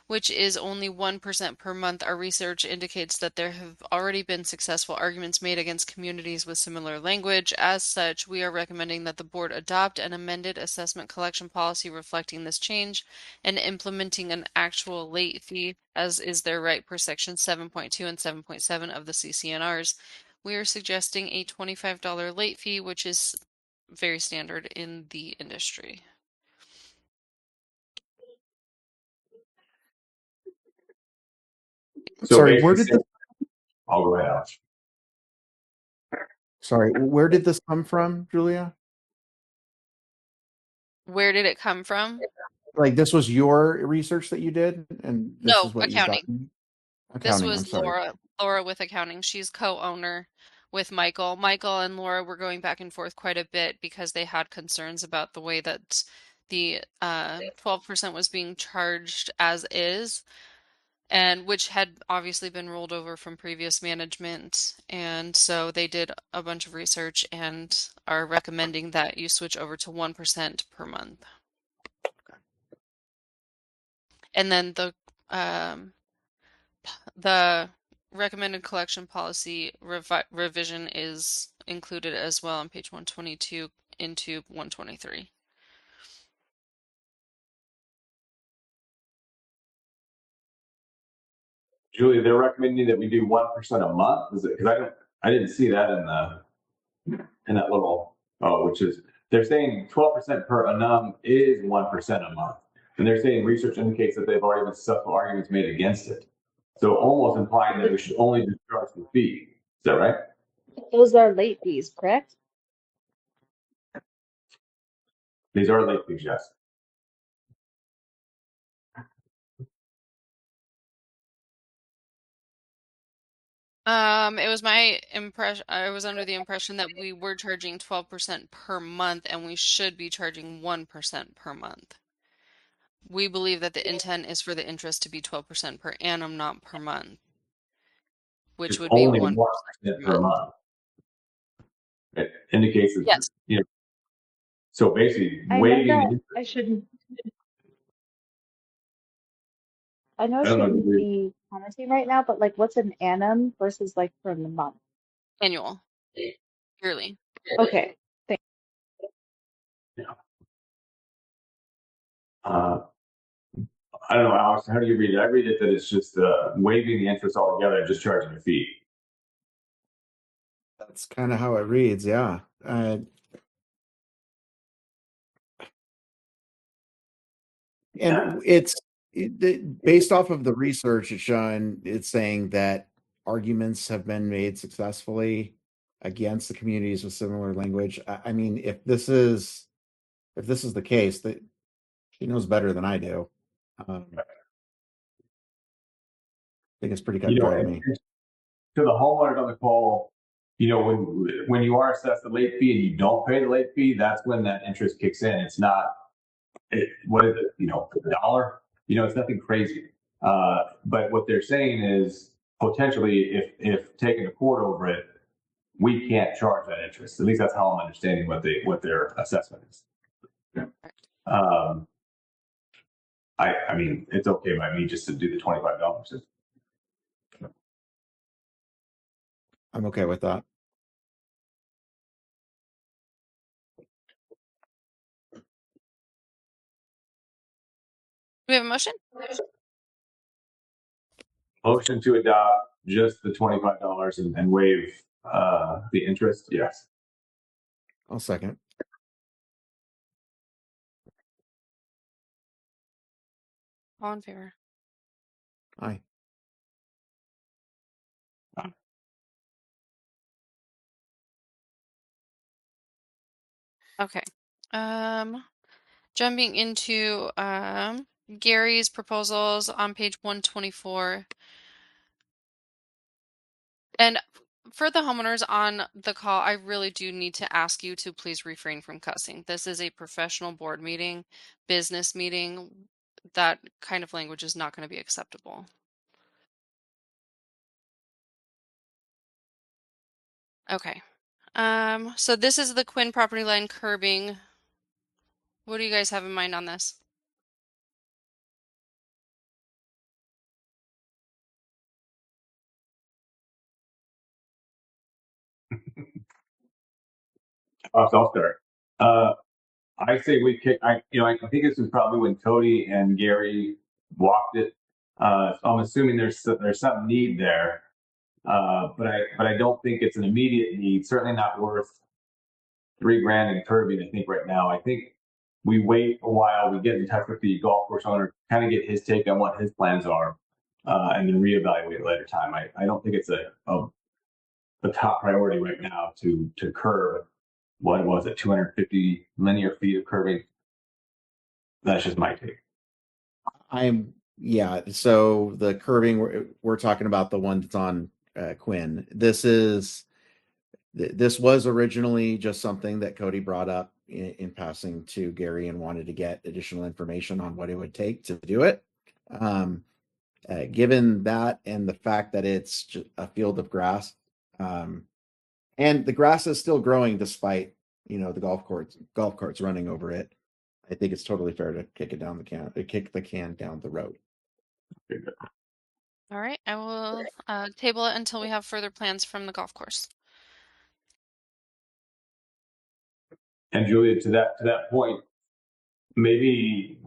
which is only 1% per month. Our research indicates that there have already been successful arguments made against communities with similar language. As such, we are recommending that the board adopt an amended assessment collection policy reflecting this change and implementing an actual late fee, as is their right per section 7.2 and 7.7 of the CCNRs. We are suggesting a $25 late fee, which is very standard in the industry. So Sorry, where basically, did the I'll go ahead, Alex. Sorry, where did this come from, Julia? Where did it come from? Like this was your research that you did, and this No, is what you've got. accounting. This Accounting, I'm was sorry. Laura with accounting. She's co-owner with Michael. Michael and Laura were going back and forth quite a bit because they had concerns about the way that the 12% was being charged as is, and which had obviously been rolled over from previous management. And so they did a bunch of research and are recommending that you switch over to 1% per month. And then the recommended collection policy revision is included as well on page 122 into 123. Julie, they're recommending that we do 1% a month. Is it? Because I didn't see that in that little, which is, they're saying 12% per annum is 1% a month. And they're saying research indicates that they've already been successful arguments made against it. So almost implying that we should only just charge the fee. Is that right? Those are late fees, correct? These are late fees, yes. It was my impression, I was under the impression that we were charging 12% per month and we should be charging 1% per month. We believe that the intent is for the interest to be 12% per annum, not per month, which It's would be only 1% 1% per per month. month. It indicates that, Yes. you know, so basically I know waiving that the, I shouldn't. I know I I don't know, shouldn't Julie. be commenting right now, but like, what's an annum versus like for the month? Annual, yearly. Okay, thanks. Yeah. I don't know, Alex, how do you read it? I read it that it's just waiving the interest altogether and just charging a fee. That's kind of how it reads, yeah. And based off of the research it's shown, it's saying that arguments have been made successfully against the communities with similar language. I mean, if this is the case, that she knows better than I do. I think it's pretty cut You and know, dry to and me. to the homeowners on the call, you know, when you are assessed the late fee and you don't pay the late fee, that's when that interest kicks in. It's not, what is it, you know, $1? You know, it's nothing crazy. But what they're saying is potentially if taken to court over it, we can't charge that interest. At least that's how I'm understanding what their assessment is. I mean, it's okay by me just to do the $25. I'm okay with that. Do we have a motion? Motion to adopt just the $25 and waive the interest. Yes. I'll second. All in favor? Aye. Okay. Jumping into Gary's proposals on page 124. And for the homeowners on the call, I really do need to ask you to please refrain from cussing. This is a professional board meeting, business meeting. That kind of language is not going to be acceptable. Okay. So this is the Quinn property line curbing. What do you guys have in mind on this? I'll start. I say we kick. I think this is probably when Cody and Gary walked it. So I'm assuming there's some need there, but I don't think it's an immediate need. Certainly not worth $3,000 in curbing. I think right now. I think we wait a while. We get in touch with the golf course owner, kind of get his take on what his plans are, and then reevaluate at a later time. I don't think it's a the top priority right now to curb, what was it, 250 linear feet of curbing. That's just my take. Yeah. So the curving, we're talking about the one that's on Quinn. This was originally just something that Cody brought up in passing to Gary and wanted to get additional information on what it would take to do it. Given that and the fact that it's just a field of grass, and the grass is still growing despite the golf carts running over it. I think it's totally fair to kick the can down the road. All right, I will table it until we have further plans from the golf course. And Julia, to that point, maybe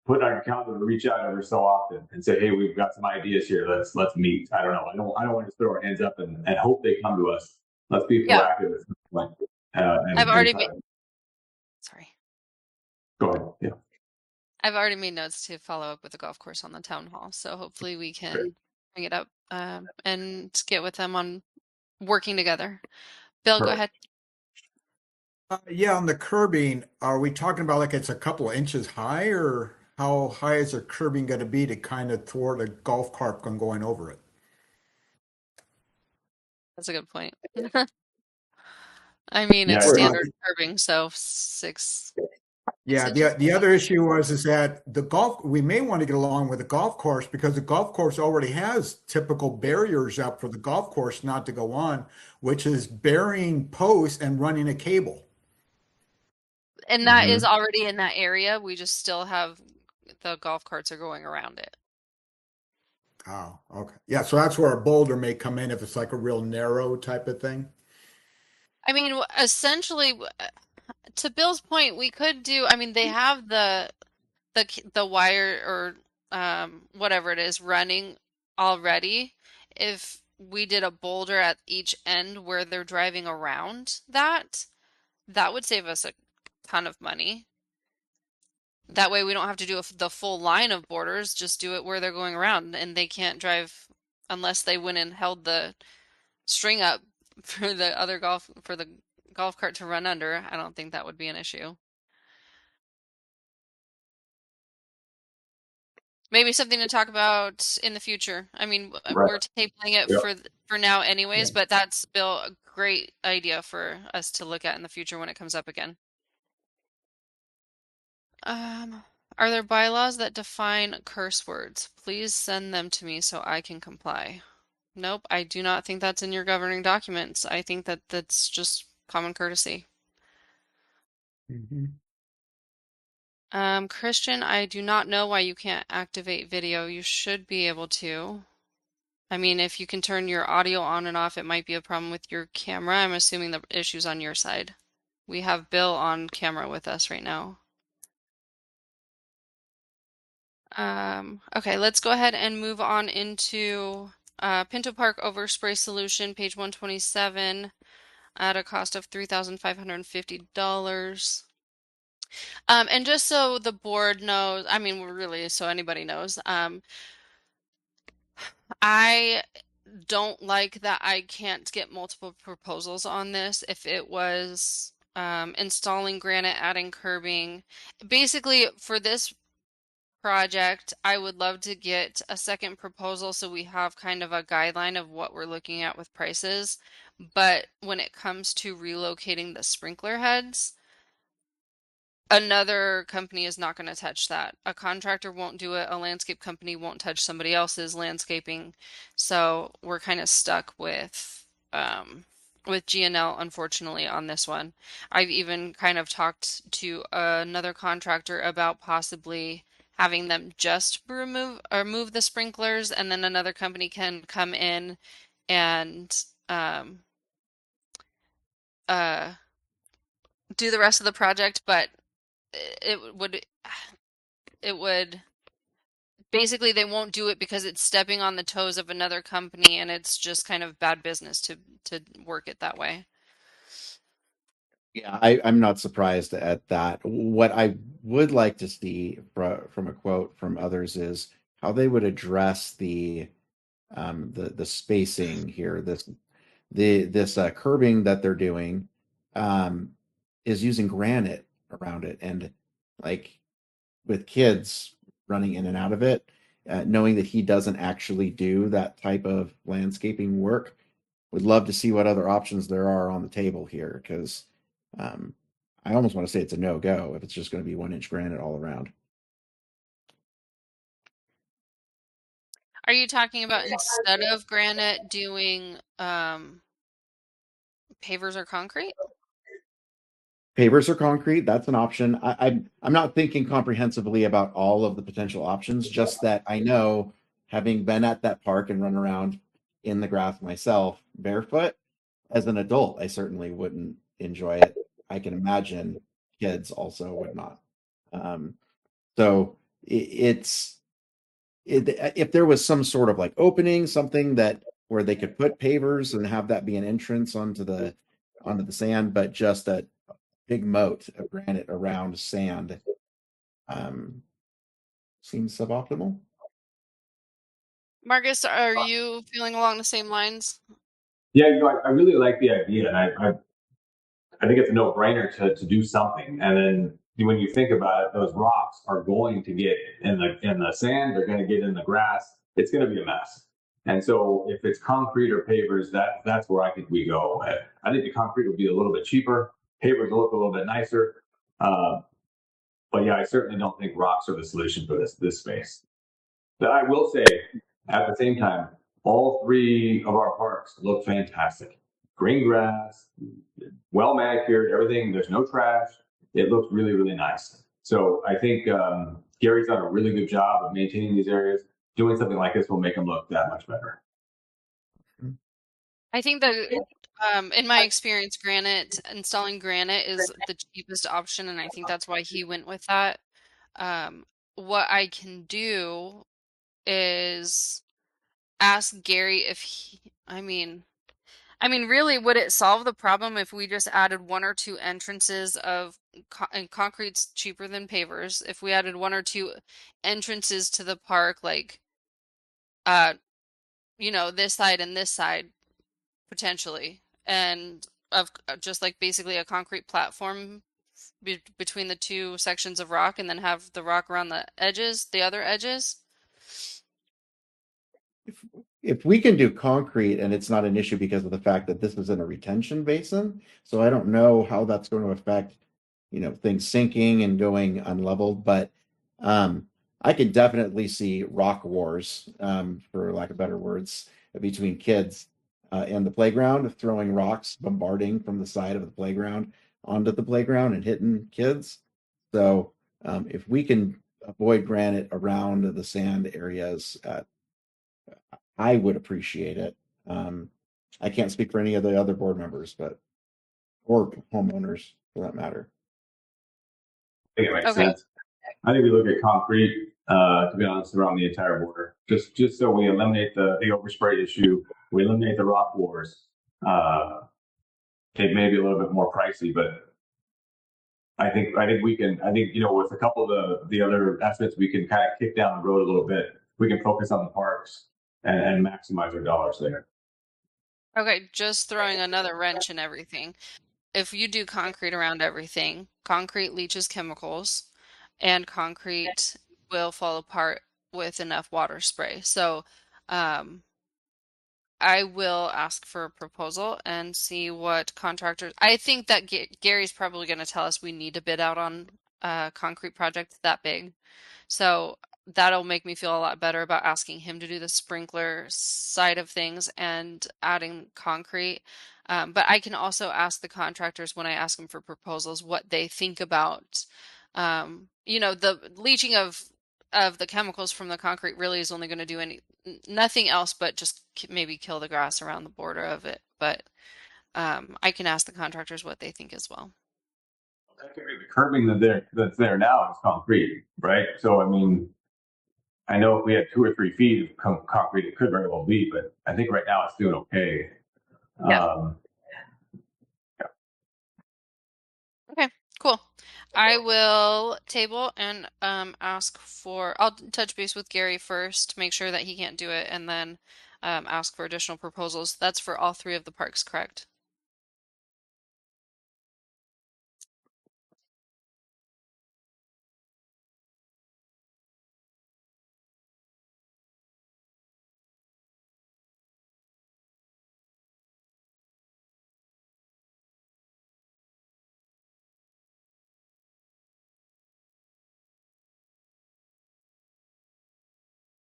put on your calendar to reach out every so often and say, hey, we've got some ideas here. Let's meet. I don't know. I don't want to throw our hands up and hope they come to us. Let's be Yeah. proactive. I've already made. Sorry. Go ahead. Yeah. I've already made notes to follow up with the golf course on the town hall, so hopefully we can bring it up and get with them on working together. Bill, go ahead. Yeah, on the curbing, are we talking about like it's a couple of inches high, or how high is the curbing going to be to kind of thwart a golf cart from going over it? That's a good point. I mean, it's standard curbing, so 6. Yeah, the other issue is that we may want to get along with the golf course, because the golf course already has typical barriers up for the golf course not to go on, which is burying posts and running a cable. And that is already in that area. We just still have the golf carts are going around it. Oh, okay. Yeah, so that's where a boulder may come in if it's like a real narrow type of thing. I mean, essentially, to Bill's point, we could do, I mean, they have the wire or whatever it is running already. If we did a boulder at each end where they're driving around that would save us a ton of money. That way we don't have to do the full line of borders, just do it where they're going around, and they can't drive unless they went and held the string up for the golf cart to run under. I don't think that would be an issue. Maybe something to talk about in the future. I mean, we're tabling it for now anyways, but that's, Bill, a great idea for us to look at in the future when it comes up again. Are there bylaws that define curse words? Please send them to me so I can comply. Nope, I do not think that's in your governing documents. I think that's just common courtesy. Christian, I do not know why you can't activate video. You should be able to. I mean, if you can turn your audio on and off, it might be a problem with your camera. I'm assuming the issue's on your side. We have Bill on camera with us right now. Okay, let's go ahead and move on into Pinto Park overspray solution, page 127, at a cost of $3,550. And just so the board knows, I mean, really, so anybody knows, I don't like that I can't get multiple proposals on this. If it was installing granite, adding curbing, basically for this project, I would love to get a second proposal so we have kind of a guideline of what we're looking at with prices. But when it comes to relocating the sprinkler heads, another company is not going to touch that. A contractor won't do it. A landscape company won't touch somebody else's landscaping. So we're kind of stuck with G&L, unfortunately, on this one. I've even kind of talked to another contractor about possibly having them just move the sprinklers, and then another company can come in and do the rest of the project, but it would basically, they won't do it because it's stepping on the toes of another company, and it's just kind of bad business to work it that way. Yeah, I'm not surprised at that. What I would like to see from a quote from others is how they would address the spacing here. this curbing that they're doing um, is using granite around it, and like with kids running in and out of it, knowing that he doesn't actually do that type of landscaping work, would love to see what other options there are on the table here because um, I almost want to say it's a no go if it's just going to be 1 inch granite all around. Are you talking about instead of granite doing pavers or concrete? Pavers or concrete, that's an option. I'm not thinking comprehensively about all of the potential options, just that I know, having been at that park and run around in the grass myself barefoot, as an adult, I certainly wouldn't enjoy it. I can imagine kids also would not. Um, so it's if there was some sort of like opening, something that where they could put pavers and have that be an entrance onto the sand, but just a big moat of granite around sand um, seems suboptimal. Marcus, are you feeling along the same lines? Yeah, I really like the idea, and I think it's a no-brainer to do something. And then when you think about it, those rocks are going to get in the sand. They're going to get in the grass. It's going to be a mess. And so if it's concrete or pavers, that's where I think we go. I think the concrete will be a little bit cheaper. Pavers will look a little bit nicer. Uh, but yeah, I certainly don't think rocks are the solution for this space. But I will say, at the same time, all three of our parks look fantastic. Green grass, well manicured, everything. There's no trash. It looks really, really nice. So I think Gary's done a really good job of maintaining these areas. Doing something like this will make them look that much better. I think that in my experience, installing granite is the cheapest option, and I think that's why he went with that. What I can do is ask Gary if I mean, really, would it solve the problem if we just added one or two entrances and concrete's cheaper than pavers? If we added one or two entrances to the park, like, uh, this side and this side, potentially, and of just like basically a concrete platform between the two sections of rock, and then have the rock around the other edges. If we can do concrete and it's not an issue because of the fact that this is in a retention basin, so I don't know how that's going to affect, things sinking and going unleveled, but I could definitely see rock wars, for lack of better words, between kids in the playground, throwing rocks, bombarding from the side of the playground onto the playground and hitting kids. So if we can avoid granite around the sand areas, I would appreciate it. Um, I can't speak for any of the other board members, but or homeowners for that matter. I think it makes Okay. sense. I think we look at concrete, to be honest, around the entire border, just so we eliminate the overspray issue, we eliminate the rock wars. It may be a little bit more pricey, but I think we can. I think with a couple of the other aspects, we can kind of kick down the road a little bit. We can focus on the parks and maximize our dollars there. Okay, just throwing another wrench in everything. If you do concrete around everything, concrete leaches chemicals, and concrete will fall apart with enough water spray. So, um, I will ask for a proposal and see what contractors. I think that Gary's probably going to tell us we need to bid out on a concrete project that big. So that'll make me feel a lot better about asking him to do the sprinkler side of things and adding concrete. But I can also ask the contractors when I ask them for proposals what they think about, the leaching of the chemicals from the concrete really is only going to do nothing else but just maybe kill the grass around the border of it. But I can ask the contractors what they think as well. The curbing that's there now is concrete, right? So I mean, I know if we had 2 or 3 feet of concrete, it could very well be, but I think right now it's doing okay. Yeah. Okay, cool. I will table and ask for. I'll touch base with Gary first, make sure that he can't do it, and then ask for additional proposals. That's for all three of the parks, correct?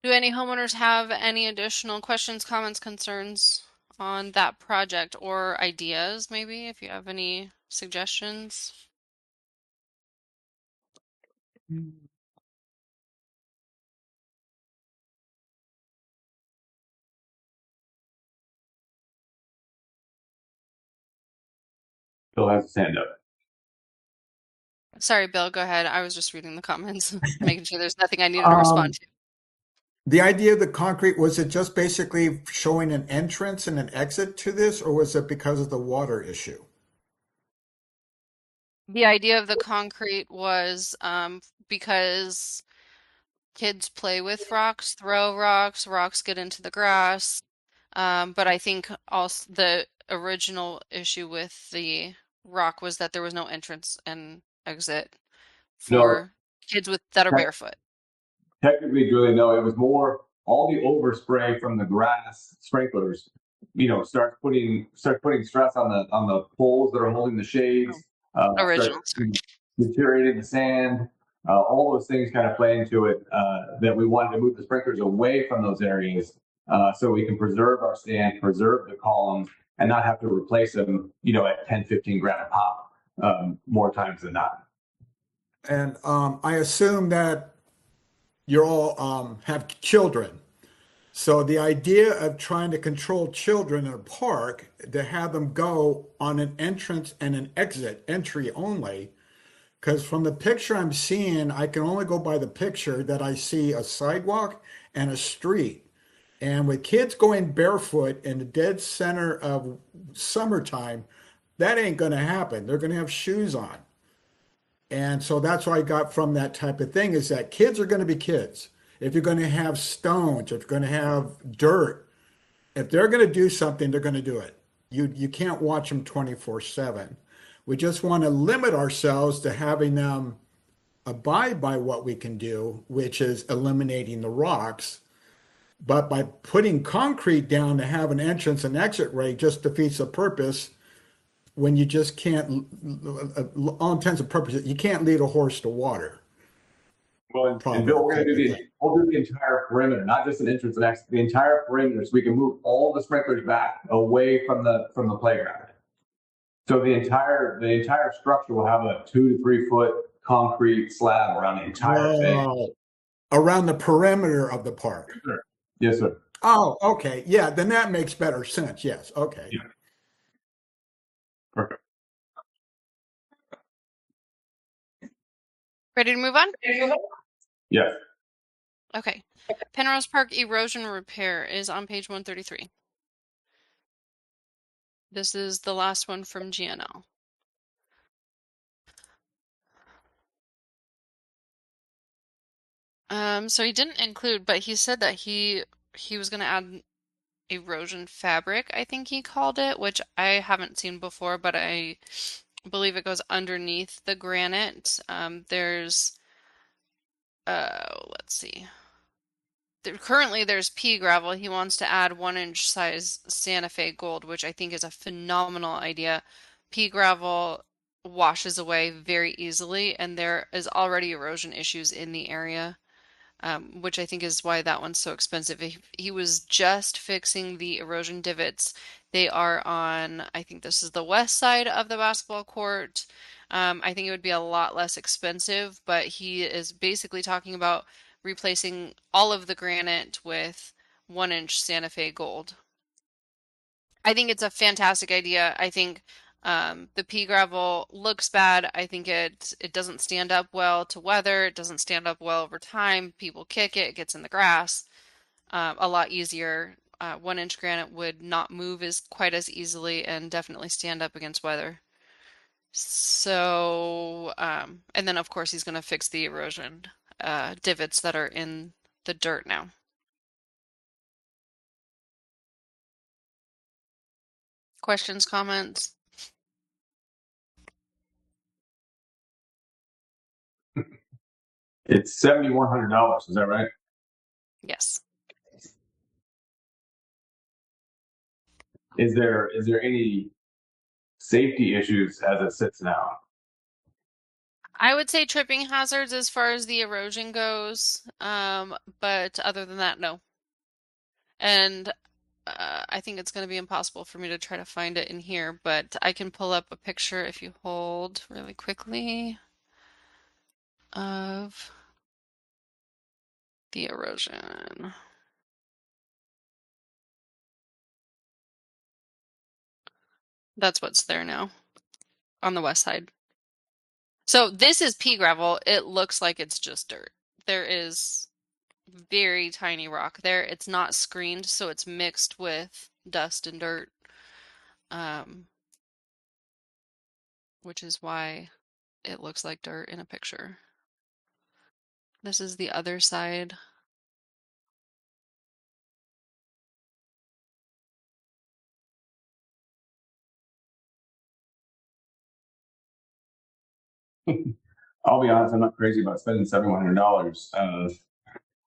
Do any homeowners have any additional questions, comments, concerns on that project or ideas, maybe, if you have any suggestions? Bill has his hand up. Sorry, Bill, go ahead. I was just reading the comments, making sure there's nothing I needed to respond Um, to. the idea of the concrete, was it just basically showing an entrance and an exit to this, or was it because of the water issue? The idea of the concrete was because kids play with rocks, throw rocks, rocks get into the grass. But I think also the original issue with the rock was that there was no entrance and exit No, for kids with that are barefoot. technically, Julie, no, it was more all the overspray from the grass sprinklers. Starts putting stress on the poles that are holding the shades. Starts Original, sorry. deteriorating the sand. All those things kind of play into it. That we wanted to move the sprinklers away from those areas, so we can preserve our sand, preserve the columns, and not have to replace them. At 10, 15 grand a pop, more times than not. And I assume that you all have children. So the idea of trying to control children in a park, to have them go on an entrance and an exit, entry only, because from the picture I'm seeing, I can only go by the picture that I see a sidewalk and a street. And with kids going barefoot in the dead center of summertime, that ain't going to happen. They're going to have shoes on. And so that's what I got from that type of thing, is that kids are going to be kids. If you're going to have stones, if you're going to have dirt, if they're going to do something, they're going to do it. You can't watch them 24/7. We just want to limit ourselves to having them abide by what we can do, which is eliminating the rocks. But by putting concrete down to have an entrance and exit rate just defeats the purpose, when you just can't, all intents and purposes, you can't lead a horse to water. Well, and Bill, Proverb type of thing. we'll do the entire perimeter, not just an entrance and exit, the entire perimeter, so we can move all the sprinklers back away from the playground. So the entire structure will have a 2 to 3 foot concrete slab around the entire thing. Around the perimeter of the park. Sure. Yes, sir. Oh, okay. Yeah, then that makes better sense. Yes. Okay. Yeah. Perfect. Ready to move on? Yes. Okay. Penrose Park erosion repair is on page 133. This is the last one from GNL. So he didn't include, but he said that he was going to add erosion fabric, I think he called it, which I haven't seen before, but I believe it goes underneath the granite. There's let's see. Currently there's pea gravel. He wants to add 1-inch size Santa Fe gold, which I think is a phenomenal idea. Pea gravel washes away very easily, and there is already erosion issues in the area. Which I think is why that one's so expensive. He was just fixing the erosion divots. They are on, I think this is the west side of the basketball court. I think it would be a lot less expensive, but he is basically talking about replacing all of the granite with 1-inch Santa Fe gold. I think it's a fantastic idea. I think the pea gravel looks bad. I think it doesn't stand up well to weather. It doesn't stand up well over time. People kick it, it gets in the grass. A lot easier. 1-inch granite would not move as quite as easily and definitely stand up against weather. So, and then of course he's going to fix the erosion divots that are in the dirt now. Questions, comments? It's $7,100. Is that right? Yes. Is there any safety issues as it sits now? I would say tripping hazards as far as the erosion goes, but other than that, no. And I think it's going to be impossible for me to try to find it in here, but I can pull up a picture if you hold really quickly of the erosion. That's what's there now on the west side. So this is pea gravel. It looks like it's just dirt. There is very tiny rock there. It's not screened, so it's mixed with dust and dirt, which is why it looks like dirt in a picture. This is the other side. I'll be honest, I'm not crazy about spending $7,100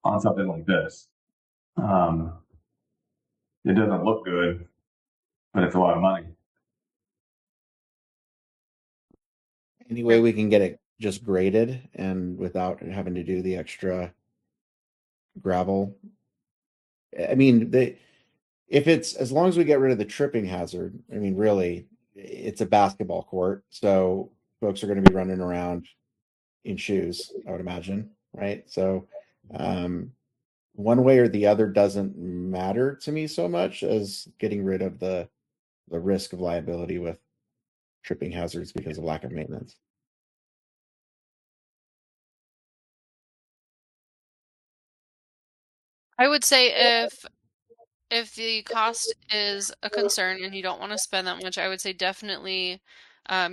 on something like this. It doesn't look good, but it's a lot of money. Any way we can get it just graded and without having to do the extra gravel? I mean, if it's as long as we get rid of the tripping hazard, I mean, really, it's a basketball court, so folks are going to be running around in shoes, I would imagine, right? So, one way or the other doesn't matter to me so much as getting rid of the risk of liability with tripping hazards because of lack of maintenance. I would say if the cost is a concern and you don't want to spend that much, I would say definitely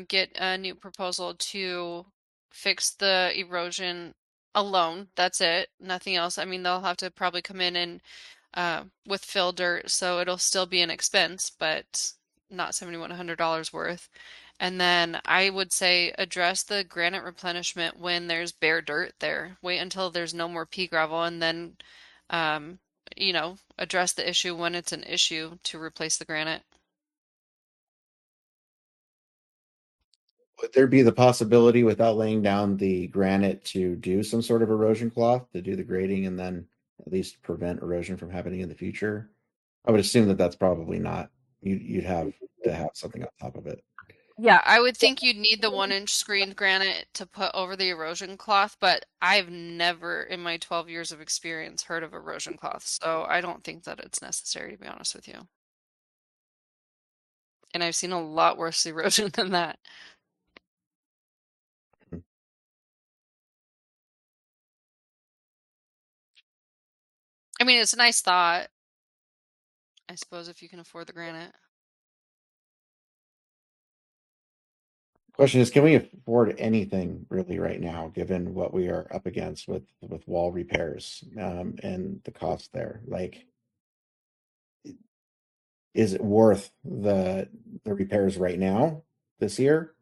get a new proposal to fix the erosion alone. That's it, nothing else. I mean, they'll have to probably come in and with fill dirt, so it'll still be an expense, but not $7,100 worth. And then I would say address the granite replenishment when there's bare dirt there. Wait until there's no more pea gravel and then um, address the issue when it's an issue to replace the granite. Would there be the possibility without laying down the granite to do some sort of erosion cloth to do the grading and then at least prevent erosion from happening in the future? I would assume that that's probably not. You'd have to have something on top of it. Yeah, I would think you'd need the 1-inch screened granite to put over the erosion cloth, but I've never in my 12 years of experience heard of erosion cloth, so I don't think that it's necessary, to be honest with you. And I've seen a lot worse erosion than that. I mean, it's a nice thought, I suppose, if you can afford the granite. Question is, can we afford anything really right now, given what we are up against with wall repairs and the cost there? Like, is it worth the repairs right now this year?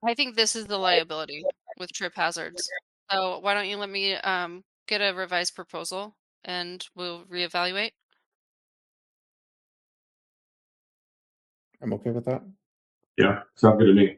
I think this is the liability with trip hazards. So why don't you let me get a revised proposal and we'll reevaluate? I'm okay with that. Yeah, sounds good to me.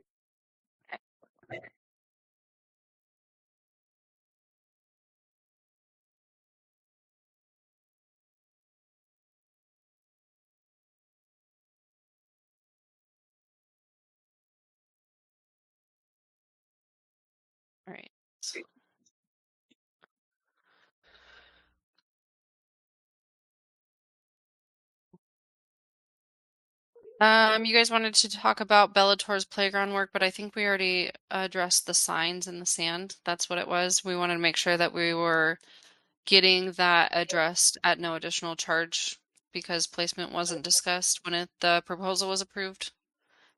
All right. You guys wanted to talk about Bellator's playground work, but I think we already addressed the signs in the sand. That's what it was. We wanted to make sure that we were getting that addressed at no additional charge because placement wasn't discussed when the proposal was approved.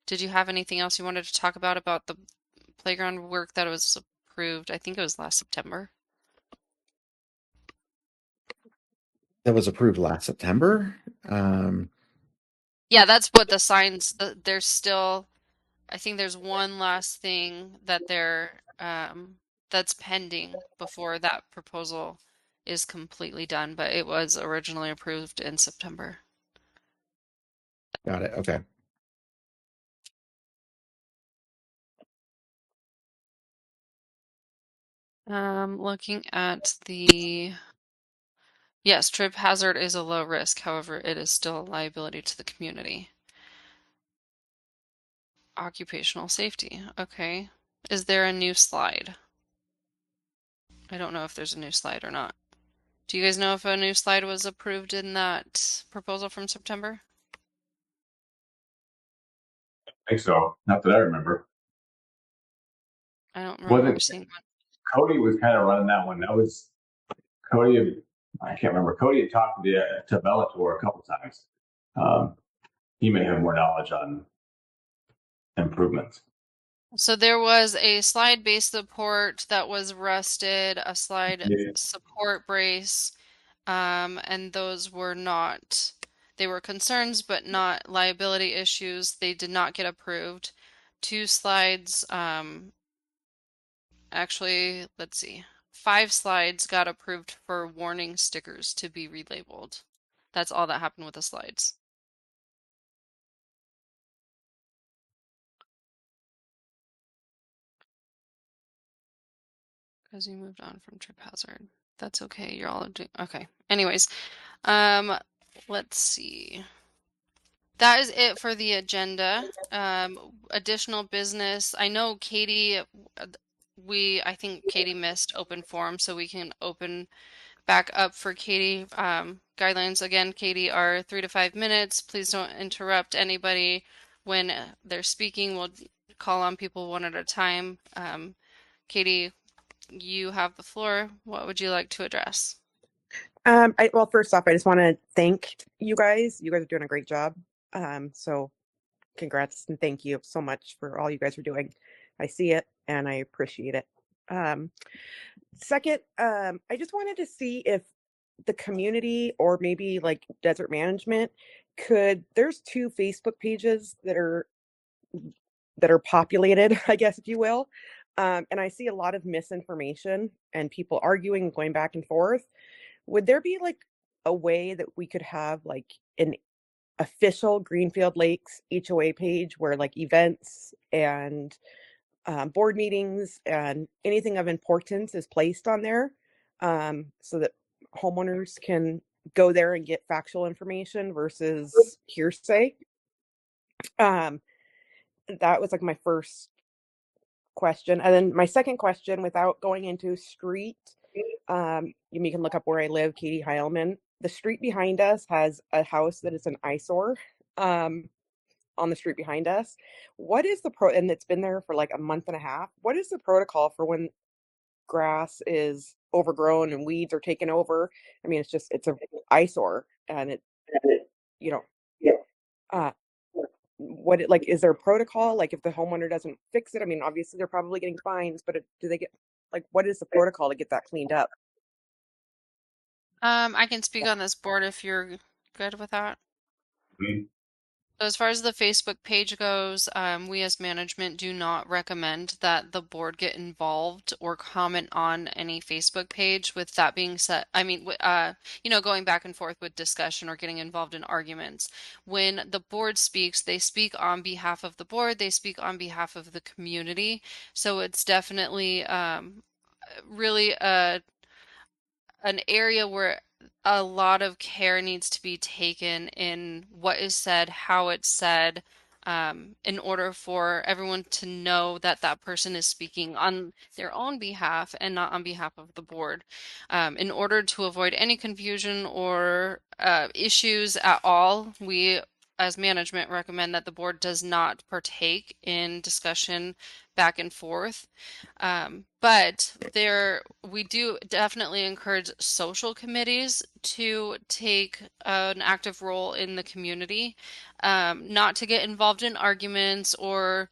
Did you have anything else you wanted to talk about the playground work that was approved? I think it was last September. That was approved last September. Yeah, that's what the signs, there's still, I think there's one last thing that that's pending before that proposal is completely done, but it was originally approved in September. Got it. Okay. Looking at yes, trip hazard is a low risk, however, it is still a liability to the community. Occupational safety, okay. Is there a new slide? I don't know if there's a new slide or not. Do you guys know if a new slide was approved in that proposal from September? I think so. Not that I remember. I don't remember Wasn't seeing one. Cody was kind of running that one. That was Cody. I can't remember. Cody had talked to Bellator a couple times. He may have more knowledge on improvements. So there was a slide base support that was rusted, a slide Yeah. support brace, and those were not, they were concerns but not liability issues. They did not get approved. Two slides, actually, let's see, 5 slides got approved for warning stickers to be relabeled. That's all that happened with the slides. Because you moved on from trip hazard. That's okay. You're all doing okay. Anyways, let's see. That is it for the agenda. Additional business. I know Katie, I think Katie missed open forum, so we can open back up for Katie. Guidelines again, Katie, are 3 to 5 minutes. Please don't interrupt anybody when they're speaking. We'll call on people one at a time. Katie, you have the floor. What would you like to address? Well, first off, I just want to thank you guys. You guys are doing a great job. So congrats and thank you so much for all you guys are doing. I see it and I appreciate it. Second, I just wanted to see if the community or maybe like desert management there's 2 Facebook pages that are populated, I guess, if you will. And I see a lot of misinformation and people arguing, going back and forth. Would there be like a way that we could have like an official Greenfield Lakes HOA page where like events and board meetings and anything of importance is placed on there, so that homeowners can go there and get factual information versus hearsay? That was like my first question. And then my second question, without going into street, you can look up where I live, Katie Heilman. The street behind us has a house that is an eyesore. On the street behind us. What is and it's been there for like a month and a half. What is the protocol for when grass is overgrown and weeds are taken over? I mean, it's a eyesore and you know, uh, is there a protocol? Like if the homeowner doesn't fix it, I mean, obviously they're probably getting fines, but do they get, like, what is the protocol to get that cleaned up? I can speak on this board if you're good with that. Mhm. So as far as the Facebook page goes, we as management do not recommend that the board get involved or comment on any Facebook page. With that being said, I mean, going back and forth with discussion or getting involved in arguments. When the board speaks, they speak on behalf of the board, they speak on behalf of the community. So it's definitely really an area where a lot of care needs to be taken in what is said, how it's said, in order for everyone to know that that person is speaking on their own behalf and not on behalf of the board. In order to avoid any confusion or issues at all, we as management recommend that the board does not partake in discussion back and forth. But we do definitely encourage social committees to take an active role in the community, not to get involved in arguments or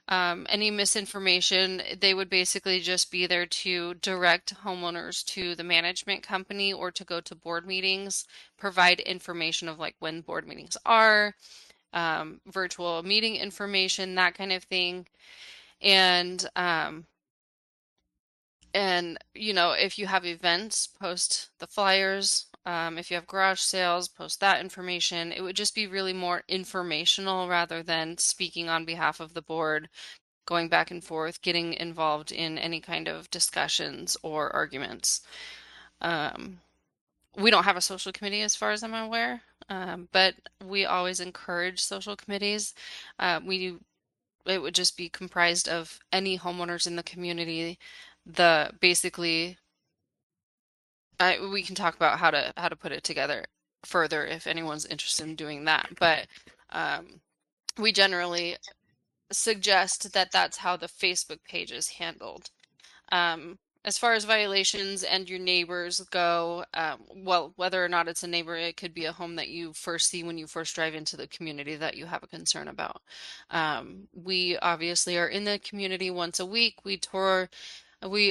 any misinformation. They would basically just be there to direct homeowners to the management company or to go to board meetings, provide information of like when board meetings are, virtual meeting information, that kind of thing. And if you have events, post the flyers. If you have garage sales, post that information. It would just be really more informational rather than speaking on behalf of the board, going back and forth, getting involved in any kind of discussions or arguments. We don't have a social committee as far as I'm aware, but we always encourage social committees. It would just be comprised of any homeowners in the community. Basically, we can talk about how to put it together further if anyone's interested in doing that. But we generally suggest that that's how the Facebook page is handled. As far as violations and your neighbors go, well, whether or not it's a neighbor, it could be a home that you first see when you first drive into the community that you have a concern about. We obviously are in the community once a week. We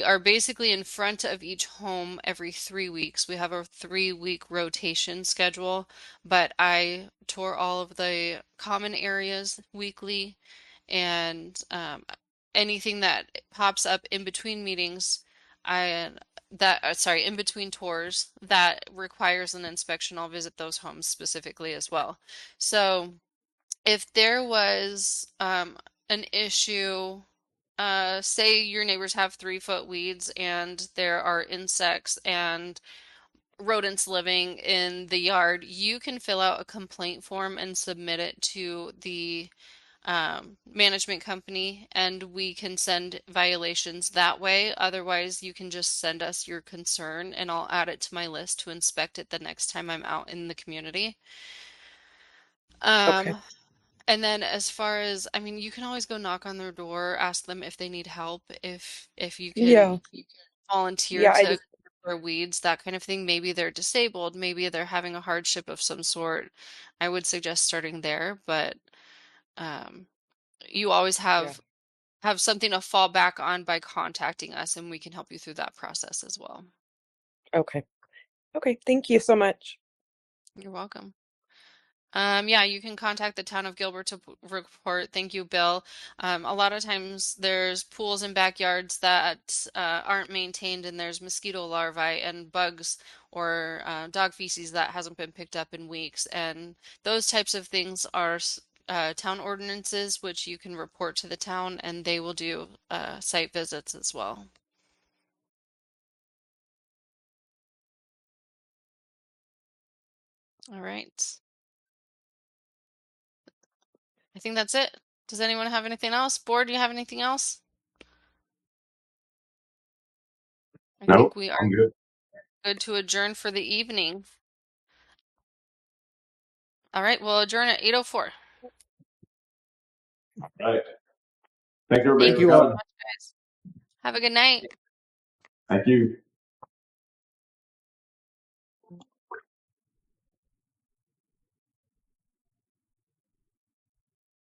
are basically in front of each home every 3 weeks. We have a 3-week rotation schedule, but I tour all of the common areas weekly, and anything that pops up in between meetings, in between tours that requires an inspection, I'll visit those homes specifically as well. So if there was an issue, say your neighbors have 3-foot weeds and there are insects and rodents living in the yard, you can fill out a complaint form and submit it to the management company, and we can send violations that way. Otherwise, you can just send us your concern and I'll add it to my list to inspect it the next time I'm out in the community. Okay. And then as far as, I mean, you can always go knock on their door, ask them if they need help, if you Yeah. can volunteer Yeah. I to just. for weeds, that kind of thing. Maybe they're disabled, maybe they're having a hardship of some sort. I would suggest starting there, but um, you always Yeah. have something to fall back on by contacting us, and we can help you through that process as well. Okay. Okay. Thank you so much. You're welcome. Yeah, you can contact the town of Gilbert to report. Thank you, Bill. A lot of times there's pools in backyards that aren't maintained, and there's mosquito larvae and bugs or dog feces that hasn't been picked up in weeks. And those types of things are town ordinances, which you can report to the town, and they will do site visits as well. All right. I think that's it. Does anyone have anything else? Board, do you have anything else? I think Nope, we are I'm good. good to adjourn for the evening. All right, we'll adjourn at 8:04. All right. Thank you, everybody, Thank Thank for you you so coming. all. much, guys. Have a good night. Thank you.